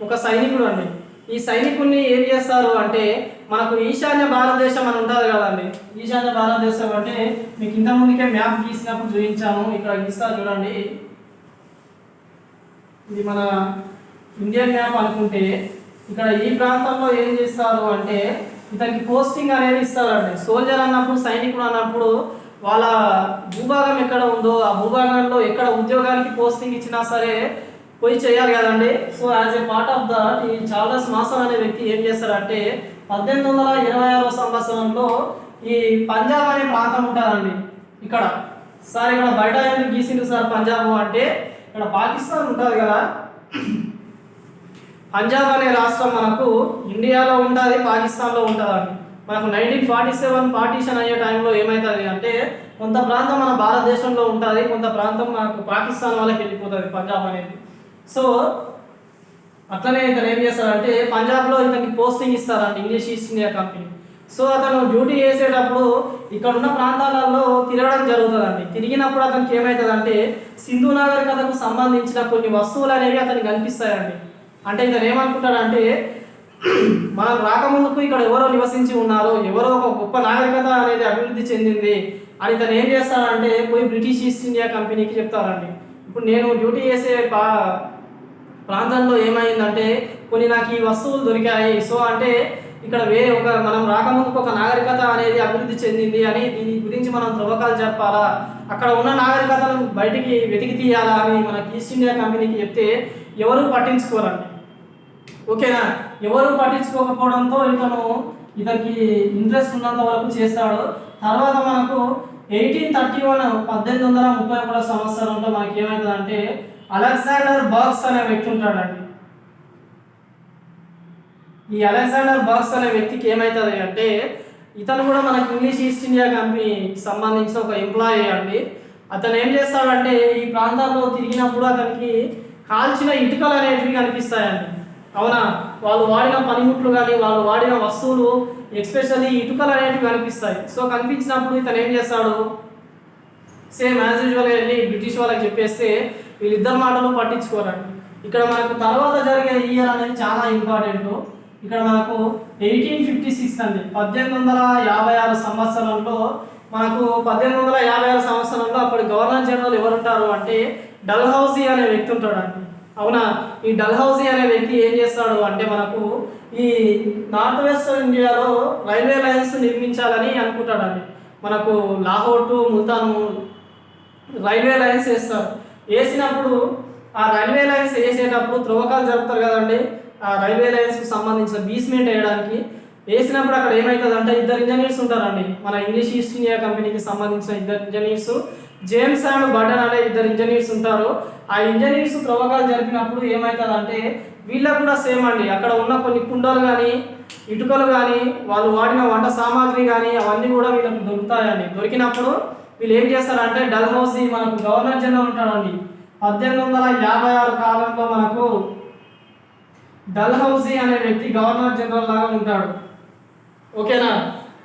ఒక సైనికుడు అండి. ఈ సైనికుడిని ఏం చేస్తారు అంటే మనకు ఈశాన్య భారతదేశం అని ఉంటుంది కదండి. ఈశాన్య భారతదేశం అంటే మీకు ఇంతకుముందుకే మ్యాప్ గీసినప్పుడు చూపించాము, ఇక్కడ గీస్తా చూడండి. ఇది మన ఇండియన్ మ్యాప్ అనుకుంటే ఇక్కడ ఈ ప్రాంతంలో ఏం చేస్తారు అంటే ఇతనికి పోస్టింగ్ అనేది ఇస్తారండి. సోల్జర్ అన్నప్పుడు, సైనికుడు అన్నప్పుడు వాళ్ళ భూభాగం ఎక్కడ ఉందో ఆ భూభాగంలో ఎక్కడ ఉద్యోగానికి పోస్టింగ్ ఇచ్చినా సరే పోయి చేయాలి కదండి. So as a part of that ఈ చార్లెస్ మాసన్ అనే వ్యక్తి ఏం చేస్తారంటే 1826 సంవత్సరంలో ఈ పంజాబ్ అనే ప్రాంతం ఉంటుందండి. ఇక్కడ సార్ ఇక్కడ బయట ఎందుకు గీసిండు సార్ పంజాబ్ అంటే ఇక్కడ పాకిస్తాన్ ఉంటుంది కదా, పంజాబ్ అనే రాష్ట్రం మనకు ఇండియాలో ఉంటుంది, పాకిస్తాన్లో ఉంటుందండి. మనకు 1947 పార్టీషన్ అయ్యే టైంలో ఏమవుతుంది అంటే కొంత ప్రాంతం మన భారతదేశంలో ఉంటుంది, కొంత ప్రాంతం మనకు పాకిస్తాన్ వాళ్ళకి వెళ్ళిపోతుంది పంజాబ్ అనేది. సో అట్లనే ఇతను ఏం చేస్తారంటే పంజాబ్లో ఇతనికి పోస్టింగ్ ఇస్తారండి English east India company. So అతను డ్యూటీ చేసేటప్పుడు ఇక్కడ ఉన్న ప్రాంతాలలో తిరగడం జరుగుతుందండి. తిరిగినప్పుడు అతనికి ఏమవుతుందంటే సింధు నాగరికతకు సంబంధించిన కొన్ని వస్తువులు అనేవి అతనికి కనిపిస్తాయండి. అంటే ఇతను ఏమనుకుంటాడంటే మనం రాకముందుకు ఇక్కడ ఎవరో నివసించి ఉన్నారు, ఎవరో ఒక గొప్ప నాగరికత అనేది అభివృద్ధి చెందింది అని ఇతను ఏం చేస్తాడంటే పోయి బ్రిటిష్ ఈస్ట్ ఇండియా కంపెనీకి చెప్తారండి. ఇప్పుడు నేను డ్యూటీ చేసే ప్రాంతంలో ఏమైందంటే కొన్ని నాకు ఈ వస్తువులు దొరికాయి, సో అంటే ఇక్కడ వేరే ఒక మనం రాకముందుకు ఒక నాగరికత అనేది అభివృద్ధి చెందింది అని దీని గురించి మనం త్రవ్వకాలు జరపాలా, అక్కడ ఉన్న నాగరికతను బయటికి వెతికి తీయాలా అని మనకి ఈస్ట్ ఇండియా కంపెనీకి చెప్తే ఎవరు పట్టించుకోరండి. ఓకేనా, ఎవరు పట్టించుకోకపోవడంతో ఇతనికి ఇంట్రెస్ట్ ఉన్నంత వరకు చేస్తాడు. తర్వాత మనకు 1831 సంవత్సరంలో మనకి ఏమవుతుందంటే అలెగ్జాండర్ బర్గ్స్ అనే వ్యక్తి ఉంటాడండి. ఈ అలెగ్జాండర్ బర్గ్స్ అనే వ్యక్తికి ఏమవుతుంది అంటే ఇతను కూడా మనకి ఇంగ్లీష్ ఈస్ట్ ఇండియా కంపెనీకి సంబంధించిన ఒక ఎంప్లాయీ అండి. అతను ఏం చేస్తాడంటే ఈ ప్రాంతాల్లో తిరిగినప్పుడు అతనికి కాల్చిన ఇటుకలు అనేటివి కనిపిస్తాయండి. అవునా, వాళ్ళు వాడిన పనిముట్లు కానీ వాళ్ళు వాడిన వస్తువులు ఎస్పెషల్లీ ఇటుకలు అనేటివి కనిపిస్తాయి. సో కనిపించినప్పుడు ఇతను ఏం చేస్తాడు, సేమ్ యాజ్ యూజువల్గా వెళ్ళి బ్రిటిష్ వాళ్ళకి చెప్పేస్తే వీళ్ళిద్దరు మాటలు పట్టించుకోరండి. ఇక్కడ మనకు తర్వాత జరిగే ఇయర్ అనేది చాలా ఇంపార్టెంట్. ఇక్కడ మనకు 1856 అండి, 1856 సంవత్సరంలో మనకు 1856 సంవత్సరంలో అప్పటి గవర్నర్ జనరల్ ఎవరుంటారు అంటే డల్హౌసీ అనే వ్యక్తి ఉంటాడండి. అవునా, ఈ డల్హౌసీ అనే వ్యక్తి ఏం చేస్తాడు అంటే మనకు ఈ నార్త్ వెస్ట్ ఇండియాలో రైల్వే లైన్స్ నిర్మించాలని అనుకుంటాడండి. మనకు Lahore to Multan railway lines వేస్తారు. వేసినప్పుడు ఆ రైల్వే లైన్స్ వేసేటప్పుడు త్రవ్వకాలు జరుపుతారు కదండి, ఆ రైల్వే లైన్స్కి సంబంధించిన బీస్మెంట్ వేయడానికి వేసినప్పుడు అక్కడ ఏమవుతుందంటే ఇద్దరు ఇంజనీర్స్ ఉంటారండి. మన ఇంగ్లీష్ ఈస్ట్ ఇండియా కంపెనీకి సంబంధించిన ఇద్దరు ఇంజనీర్స్, జేమ్స్ అండ్ బటన్ అనే ఇద్దరు ఇంజనీర్స్ ఉంటారు. ఆ ఇంజనీర్స్ త్రవ్వకాలు జరిపినప్పుడు ఏమవుతుందంటే వీళ్ళకు కూడా సేమ్ అండి, అక్కడ ఉన్న కొన్ని కుండలు కానీ ఇటుకలు కానీ వాళ్ళు వాడిన వంట సామాగ్రి కానీ అవన్నీ కూడా వీళ్ళకు దొరుకుతాయండి. దొరికినప్పుడు వీళ్ళు ఏం చేస్తారంటే డల్హౌసీ మనకు గవర్నర్ జనరల్ ఉంటాడండి. 1856 కాలంలో మనకు డల్హౌసీ అనే వ్యక్తి గవర్నర్ జనరల్ లాగా ఉంటాడు. ఓకేనా,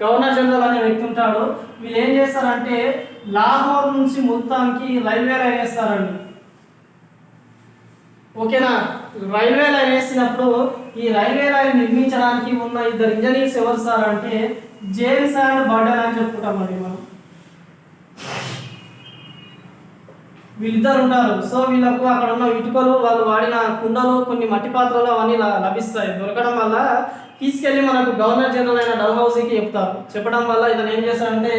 గవర్నర్ జనరల్ అనే వ్యక్తి ఉంటాడు. వీళ్ళు ఏం చేస్తారంటే లాహోర్ నుంచి ముల్తాన్కి రైల్వే లైన్ వేస్తారండి. ఓకేనా, రైల్వే లైన్ వేసినప్పుడు ఈ రైల్వే లైన్ నిర్మించడానికి ఉన్న ఇద్దరు ఇంజనీర్స్ ఎవరు సార్ అంటే జేమ్స్ అండ్ బటన్ అని చెప్పుకుంటామండి మనం. వీళ్ళిద్దరు ఉంటారు. సో వీళ్ళకు అక్కడ ఉన్న ఇటుకలు వాళ్ళు వాడిన కుండలు కొన్ని మట్టి పాత్రలు అవన్నీ లభిస్తాయి. దొరకడం వల్ల తీసుకెళ్ళి మనకు గవర్నర్ జనరల్ అయిన డల్హౌసీకి చెప్తారు. చెప్పడం వల్ల ఇతను ఏం చేస్తాడంటే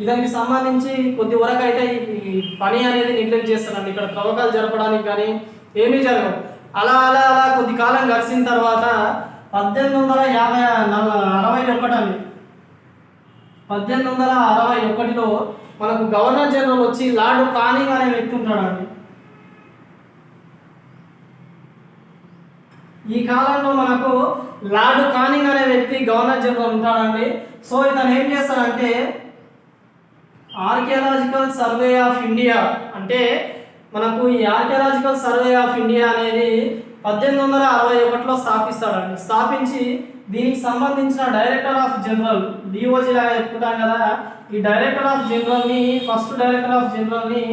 ఇతనికి సంబంధించి కొద్ది వరకు అయితే ఈ పని అనేది నెగ్లెక్ట్ చేస్తారండి. ఇక్కడ త్రవ్వకాలు జరపడానికి కానీ ఏమీ జరగవు. అలా అలా అలా కొద్ది కాలం గడిచిన తర్వాత 1861 అండి, 1861లో మనకు గవర్నర్ జనరల్ వచ్చి లార్డ్ కానింగ్ అనే వ్యక్తి ఉంటాడండి. ఈ కాలంలో మనకు లార్డ్ కానింగ్ అనే వ్యక్తి గవర్నర్ జనరల్ ఉంటాడండి. సో ఇతను ఏం చేస్తాడంటే ఆర్కియాలజికల్ సర్వే ఆఫ్ ఇండియా అంటే మనకు ఈ ఆర్కియాలజికల్ సర్వే ఆఫ్ ఇండియా అనేది 1861లో స్థాపిస్తాడండి. స్థాపించి దీనికి సంబంధించిన డైరెక్టర్ ఆఫ్ జనరల్ డిఓజీ లాగా చెప్పుకుంటాం కదా, ఈ డైరెక్టర్ ఆఫ్ జనరల్ని ఫస్ట్ డైరెక్టర్ ఆఫ్ జనరల్ని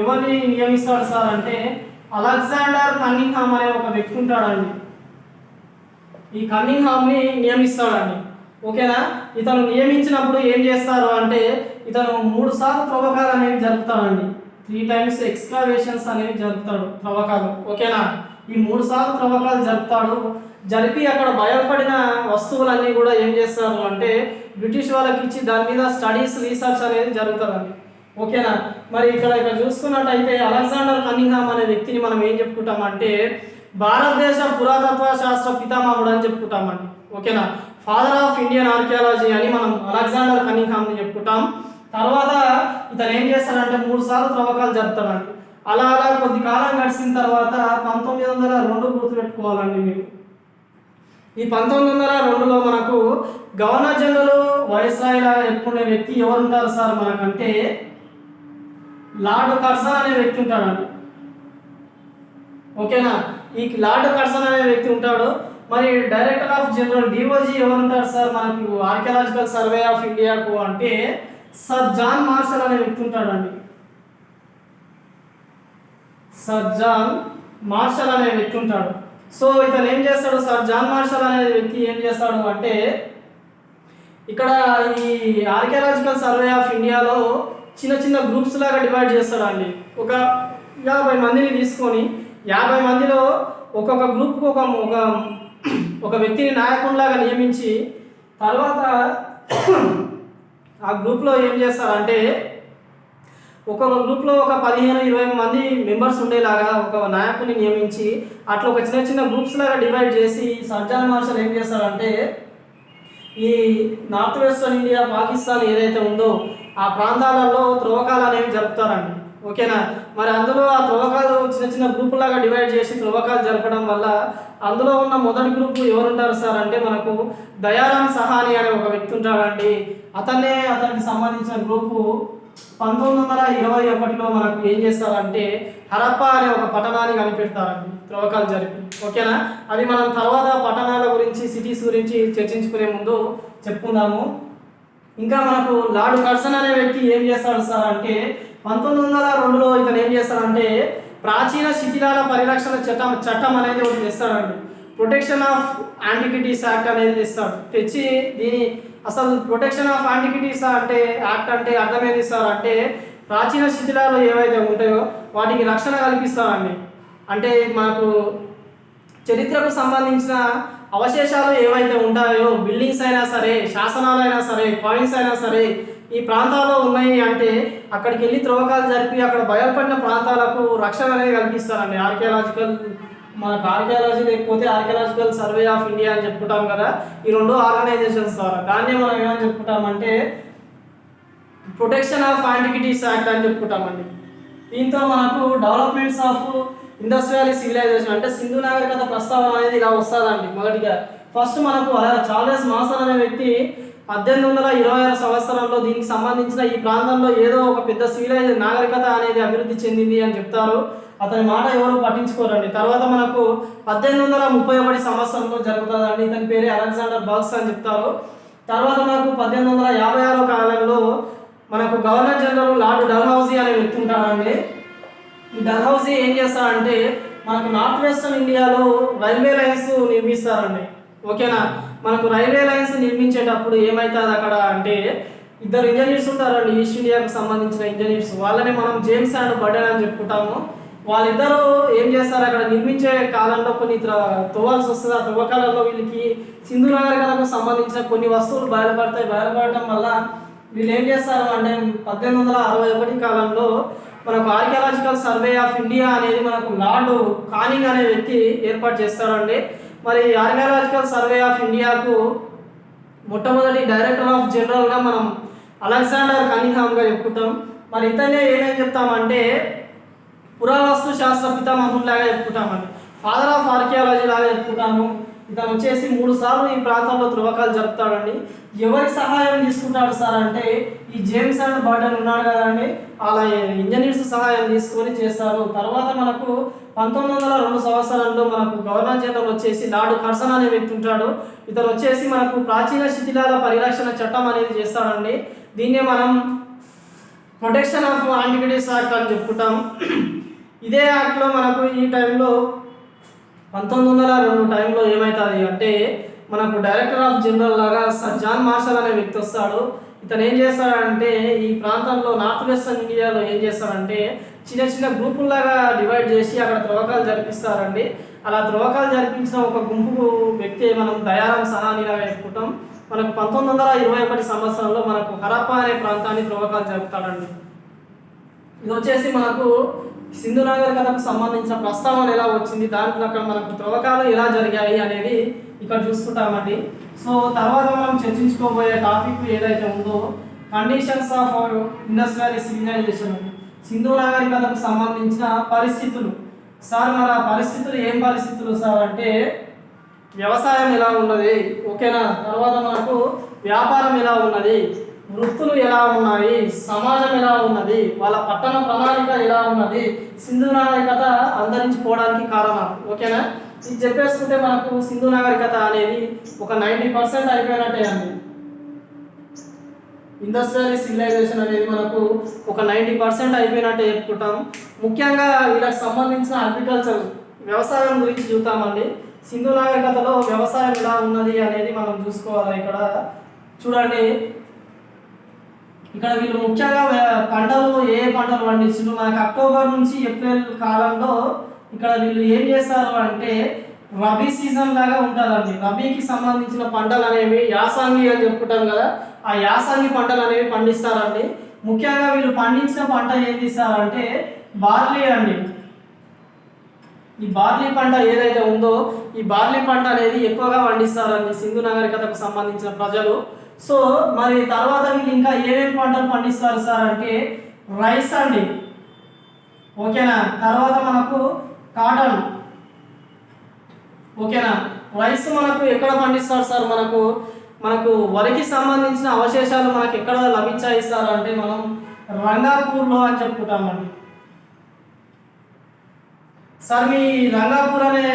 ఎవరిని నియమిస్తాడు సార్ అంటే అలెగ్జాండర్ కన్నింగ్హామ్ అనే ఒక వ్యక్తి ఉంటాడండి. ఈ కన్నింగ్హామ్ని నియమిస్తాడండి. ఓకేనా, ఇతను నియమించినప్పుడు ఏం చేస్తారు అంటే ఇతను 3 సార్లు త్రవ్వకాలు అనేవి జరుపుతాడండి. 3 టైమ్స్ ఎక్స్కావేషన్స్ అనేవి జరుపుతాడు, త్రవ్వకాలు. ఓకేనా, ఈ 3 సార్లు త్రవ్వకాలు జరుపుతాడు. జరిపి అక్కడ బయటపడిన వస్తువులన్నీ కూడా ఏం చేస్తారు అంటే బ్రిటిష్ వాళ్ళకి ఇచ్చి దాని మీద స్టడీస్ రీసెర్చ్ అనేది జరుగుతుందండి. ఓకేనా, మరి ఇక్కడ చూసుకున్నట్టయితే అలెగ్జాండర్ కన్నింగ్హామ్ అనే వ్యక్తిని మనం ఏం చెప్పుకుంటామంటే భారతదేశ పురాతత్వ శాస్త్ర పితామహుడు అని చెప్పుకుంటామండి. ఓకేనా, ఫాదర్ ఆఫ్ ఇండియన్ ఆర్కియాలజీ అని మనం అలెగ్జాండర్ కన్నింగ్హామ్ని చెప్పుకుంటాం. తర్వాత ఇతను ఏం చేస్తాడంటే 3 సార్లు త్రవ్వకాలు జరుపుతాడండి. అలా కొద్ది కాలం గడిచిన తర్వాత 1902 గుర్తుపెట్టుకోవాలండి మీరు. ఈ 1902లో మనకు గవర్నర్ జనరల్ వైస్రాయ్లా ఎప్పుడునే వ్యక్తి ఎవరు ఉంటారు సార్ మనకంటే లార్డ్ కర్జన్ అనే వ్యక్తి ఉంటాడండి. ఓకేనా, ఈ లార్డ్ కర్జన్ అనే వ్యక్తి ఉంటాడు. మరి డైరెక్టర్ ఆఫ్ జనరల్ డిఓజీ ఎవరు ఉంటారు సార్ మనకు ఆర్కియాలజికల్ సర్వే ఆఫ్ ఇండియాకు అంటే సర్ జాన్ మార్షల్ అనే వ్యక్తి ఉంటాడండి. సర్ జాన్ మార్షల్ అనే వ్యక్తి ఉంటాడు. సో ఇతను ఏం చేస్తాడు, సర్ జాన్ మార్షల్ అనే వ్యక్తి ఏం చేస్తాడు అంటే ఇక్కడ ఈ ఆర్కియాలజికల్ సర్వే ఆఫ్ ఇండియాలో చిన్న చిన్న గ్రూప్స్ లాగా డివైడ్ చేస్తాడండి. ఒక 50 మందిని తీసుకొని 50 మందిలో ఒక్కొక్క గ్రూప్కి ఒక వ్యక్తిని నాయకునిలాగా నియమించి తర్వాత ఆ గ్రూప్లో ఏం చేస్తారంటే ఒక్కొక్క గ్రూప్లో ఒక 15-20 మంది మెంబర్స్ ఉండేలాగా ఒక నాయకుని నియమించి అట్లా ఒక చిన్న చిన్న గ్రూప్స్ లాగా డివైడ్ చేసి సర్ జాన్ మార్షల్ ఏం చేస్తారంటే ఈ నార్త్ వెస్టర్న్ ఇండియా పాకిస్తాన్ ఏదైతే ఉందో ఆ ప్రాంతాలలో త్రవ్వకాలు అనేవి జరుపుతారండి. ఓకేనా, మరి అందులో ఆ త్రవ్వకాలు చిన్న చిన్న గ్రూపులాగా డివైడ్ చేసి త్రవ్వకాలు జరపడం వల్ల అందులో ఉన్న మొదటి గ్రూప్ ఎవరుంటారు సార్ అంటే మనకు దయారాం సహాని అనే ఒక వ్యక్తి ఉంటాడండి. అతనికి సంబంధించిన గ్రూపు 1921లో మనకు ఏం చేస్తారంటే హరప్పా అనే ఒక పట్టణాన్ని కనిపెడతారండి త్రవ్వకాలు జరిపి. ఓకేనా, అది మనం తర్వాత పట్టణాల గురించి సిటీస్ గురించి చర్చించుకునే ముందు చెప్పుకుందాము. ఇంకా మనకు లార్డ్ కర్జన్ అనే వ్యక్తి ఏం చేస్తాడు సార్ అంటే 1902లో ఇతను ఏం చేస్తాడంటే ప్రాచీన శిథిలాల పరిరక్షణ చట్టం అనేది ఒకటి తెస్తాడండి. ప్రొటెక్షన్ ఆఫ్ యాంటిక్విటీస్ యాక్ట్ అనేది తెస్తాడు. తెచ్చి దీని అసలు ప్రొటెక్షన్ ఆఫ్ యాంటిక్విటీస్ అంటే యాక్ట్ అంటే అర్థం ఏంటి సార్ అంటే ప్రాచీన శిథిలాలు ఏవైతే ఉంటాయో వాటికి రక్షణ కల్పిస్తారండి. అంటే మనకు చరిత్రకు సంబంధించిన అవశేషాలు ఏవైతే ఉంటాయో బిల్డింగ్స్ అయినా సరే, శాసనాలు అయినా సరే, కాయిన్స్ అయినా సరే ఈ ప్రాంతాల్లో ఉన్నాయి అంటే అక్కడికి వెళ్ళి త్రవ్వకాలు జరిపి అక్కడ బయలుపడిన ప్రాంతాలకు రక్షణ అనేది కల్పిస్తారండి. మనకు ఆర్కియాలజీ లేకపోతే ఆర్కియాలజికల్ సర్వే ఆఫ్ ఇండియా అని చెప్పుకుంటాం కదా, ఈ 2 ఆర్గనైజేషన్స్ ద్వారా దాన్నే మనం ఏమని చెప్పుకుంటామంటే ప్రొటెక్షన్ ఆఫ్ యాంటిక్విటీస్ యాక్ట్ అని చెప్పుకుంటామండి. దీంతో మనకు డెవలప్మెంట్స్ ఆఫ్ ఇండస్ట్రియల్ సివిలైజేషన్ అంటే సింధు నాగరికత ప్రస్తావన అనేది ఇలా వస్తుందండి. మొదటిగా ఫస్ట్ మనకు చార్లెస్ మాసన్ అనే వ్యక్తి 1826 సంవత్సరంలో దీనికి సంబంధించిన ఈ ప్రాంతంలో ఏదో ఒక పెద్ద నాగరికత అనేది అభివృద్ధి చెందింది అని చెప్తారు. అతని మాట ఎవరు పట్టించుకోరండి. తర్వాత మనకు 1831 సంవత్సరంలో జరుగుతుందండి. ఇతని పేరే అలెగ్జాండర్ బర్గ్స్ అని చెప్తారు. తర్వాత మనకు 1856 కాలంలో మనకు గవర్నర్ జనరల్ లార్డ్ డల్హౌసీ అనే వ్యక్తి ఉంటాడండి. ఈ డల్హౌసీ ఏం చేస్తారంటే మనకు నార్త్ వెస్టర్న్ ఇండియాలో రైల్వే లైన్స్ నిర్మిస్తారండి. ఓకేనా, మనకు రైల్వే లైన్స్ నిర్మించేటప్పుడు ఏమవుతుంది అక్కడ అంటే 2 ఇంజనీర్స్ ఉంటారండి ఈస్ట్ ఇండియాకు సంబంధించిన ఇంజనీర్స్. వాళ్ళని మనం జేమ్స్ అండ్ బర్డెన్ అని చెప్పుకుంటాము. వాళ్ళిద్దరూ ఏం చేస్తారు అక్కడ నిర్మించే కాలంలో కొన్ని తవ్వాల్సి వస్తుంది. ఆ తవ్వకాలలో వీళ్ళకి సింధు నాగరికతకు సంబంధించిన కొన్ని వస్తువులు బయలుపడటం వల్ల వీళ్ళు ఏం చేస్తారు అంటే 1861 కాలంలో మనకు ఆర్కియాలజికల్ సర్వే ఆఫ్ ఇండియా అనేది మనకు లార్డ్ కానింగ్ అనే వ్యక్తి ఏర్పాటు చేస్తారండి. మరి ఆర్కియాలజికల్ సర్వే ఆఫ్ ఇండియాకు మొట్టమొదటి డైరెక్టర్ ఆఫ్ జనరల్గా మనం అలెగ్జాండర్ కన్నింగ్హామ్గా చెప్పుకుంటాం. మరి ఇతనే ఏమేం చెప్తామంటే పురావస్తు శాస్త్ర పితామహునిలాగా చెప్పుకుంటామండి. ఫాదర్ ఆఫ్ ఆర్కియాలజీ లాగా చెప్పుకుంటాము. ఇతను వచ్చేసి 3 సార్లు ఈ ప్రాంతంలో త్రవ్వకాలు జరుపుతాడండి. ఎవరి సహాయం తీసుకుంటాడు సార్ అంటే ఈ జేమ్స్ అండ్ బర్డెన్ ఉన్నాడు కదండి, అలా ఇంజనీర్స్ సహాయం తీసుకొని చేస్తారు. తర్వాత మనకు 1902 సంవత్సరంలో మనకు గవర్నర్ జనరల్ వచ్చేసి లార్డ్ కర్జన్ అనే వ్యక్తి ఉంటాడు. ఇతను వచ్చేసి మనకు ప్రాచీన శిథిలాల పరిరక్షణ చట్టం అనేది చేస్తాడండి. దీన్నే మనం ప్రొటెక్షన్ ఆఫ్ యాంటిక్విటీస్ యాక్ట్ అని చెప్పుకుంటాం. ఇదే యాక్ట్లో మనకు ఈ టైంలో 1902 టైంలో ఏమవుతుంది అంటే మనకు డైరెక్టర్ ఆఫ్ జనరల్ లాగా సర్ జాన్ మార్షల్ అనే వ్యక్తి వస్తాడు. ఇతను ఏం చేస్తాడంటే ఈ ప్రాంతంలో నార్త్ వెస్టర్న్ ఇండియాలో ఏం చేస్తాడంటే చిన్న చిన్న గ్రూపుల్లాగా డివైడ్ చేసి అక్కడ త్రవ్వకాలు జరిపిస్తారండి. అలా త్రవ్వకాలు జరిపించిన ఒక గుంపు వ్యక్తి మనం దయారాం సహానీలాగా చెప్పుకుంటాం. మనకు 1921 సంవత్సరంలో మనకు హరప్పా అనే ప్రాంతాన్ని త్రవ్వకాలు జరుపుతాడండి. ఇది వచ్చేసి మనకు సింధు నాగరికతకు సంబంధించిన ప్రస్తావన ఎలా వచ్చింది, దాంట్లో అక్కడ మనకు త్రవ్వకాలు ఎలా జరిగాయి అనేది ఇక్కడ చూసుకుంటామండి. సో తర్వాత మనం చర్చించుకోబోయే టాపిక్ ఏదైతే ఉందో conditions of Indus valley civilization అండి. సింధు నాగరికతకు సంబంధించిన పరిస్థితులు. సార్ మన పరిస్థితులు ఏం పరిస్థితులు సార్ అంటే వ్యవసాయం ఎలా ఉన్నది, ఓకేనా, తర్వాత మనకు వ్యాపారం ఎలా ఉన్నది, వృత్తులు ఎలా ఉన్నాయి, సమాజం ఎలా ఉన్నది, వాళ్ళ పట్టణ ప్రణాళిక ఎలా ఉన్నది, సింధు నాగరికత అంతరించిపోవడానికి కారణాలు, ఓకేనా. ఇది చెప్పేసుకుంటే మనకు సింధు నాగరికత అనేది ఒక 90% అయిపోయినట్టే అండి. ఇండస్ వ్యాలీ సివిలైజేషన్ అనేది మనకు ఒక 90% అయిపోయినట్టే చెప్పుకుంటాం. ముఖ్యంగా వీళ్ళకి సంబంధించిన అగ్రికల్చర్ వ్యవసాయం గురించి చూద్దామండి. సింధు నాగరికతలో వ్యవసాయం ఎలా ఉన్నది అనేది మనం చూసుకోవాలి. ఇక్కడ చూడండి, ఇక్కడ వీళ్ళు ముఖ్యంగా పంటలు ఏ పంటలు పండించారు మనకు అక్టోబర్ నుంచి ఏప్రిల్ కాలంలో ఇక్కడ వీళ్ళు ఏం చేస్తారు అంటే రబీ సీజన్ లాగా ఉంటుందండి. రబీకి సంబంధించిన పంటలు అనేవి యాసంగి అని చెప్పుకుంటాం కదా, ఆ యాసంగి పంటలు అనేవి పండిస్తారండి. ముఖ్యంగా వీళ్ళు పండించిన పంట ఏం తీస్తారంటే బార్లీ అండి. ఈ బార్లీ పంట ఏదైతే ఉందో ఈ బార్లీ పంట అనేది ఎక్కువగా పండిస్తారండి సింధు నాగరికతకు సంబంధించిన ప్రజలు. సో మరి తర్వాత వీళ్ళు ఇంకా ఏమేమి పంటలు పండిస్తారు సార్ అంటే రైస్ అండి, ఓకేనా, తర్వాత మనకు కాటన్, ఓకేనా. రైస్ మనకు ఎక్కడ పండిస్తారు సార్, మనకు వరికి సంబంధించిన అవశేషాలు మనకు ఎక్కడ లభించాయి సార్ అంటే మనం రంగాపూర్లో అని చెప్పుకుంటామండి. సార్ మీ రంగాపూర్ అనే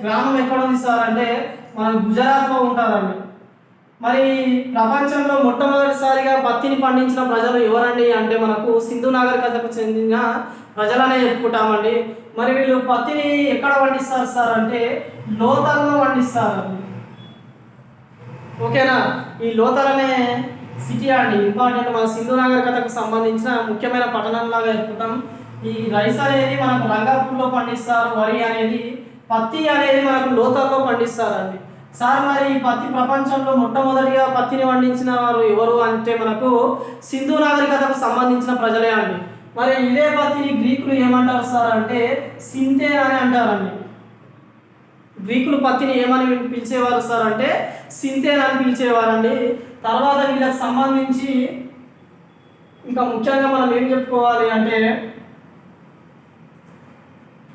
గ్రామం ఎక్కడ ఉంది సార్ అంటే మన గుజరాత్లో ఉంటారండి. మరి ప్రపంచంలో మొట్టమొదటిసారిగా పత్తిని పండించిన ప్రజలు ఎవరండి అంటే మనకు సింధు నాగరికతకు చెందిన ప్రజలనే చెప్పుకుంటామండి. మరి వీళ్ళు పత్తిని ఎక్కడ పండిస్తారు సార్ అంటే లోతల్లో పండిస్తారండి, ఓకేనా. ఈ లోతల్ అనే సిటీ అండి ఇంపార్టెంట్, మన సింధు నాగరికతకు సంబంధించిన ముఖ్యమైన పట్టణంలాగా చెప్పుకుంటాం. ఈ రైస్ అనేది మనకు రంగాపూర్లో పండిస్తారు, వరి అనేది, పత్తి అనేది మనకు లోతల్లో పండిస్తారండి. సార్ మరి ఈ పత్తి ప్రపంచంలో మొట్టమొదటిగా పత్తిని పండించిన వారు ఎవరు అంటే మనకు సింధు నాగరికతకు సంబంధించిన ప్రజలే అండి. మరి ఇదే పత్తిని గ్రీకులు ఏమంటారు సార్ అంటే సింతే అని అంటారండి. గ్రీకులు పత్తిని ఏమని పిలిచేవారు సార్ అంటే సింతేన్ అని పిలిచేవారండి. తర్వాత వీళ్ళకి సంబంధించి ఇంకా ముఖ్యంగా మనం ఏం చెప్పుకోవాలి అంటే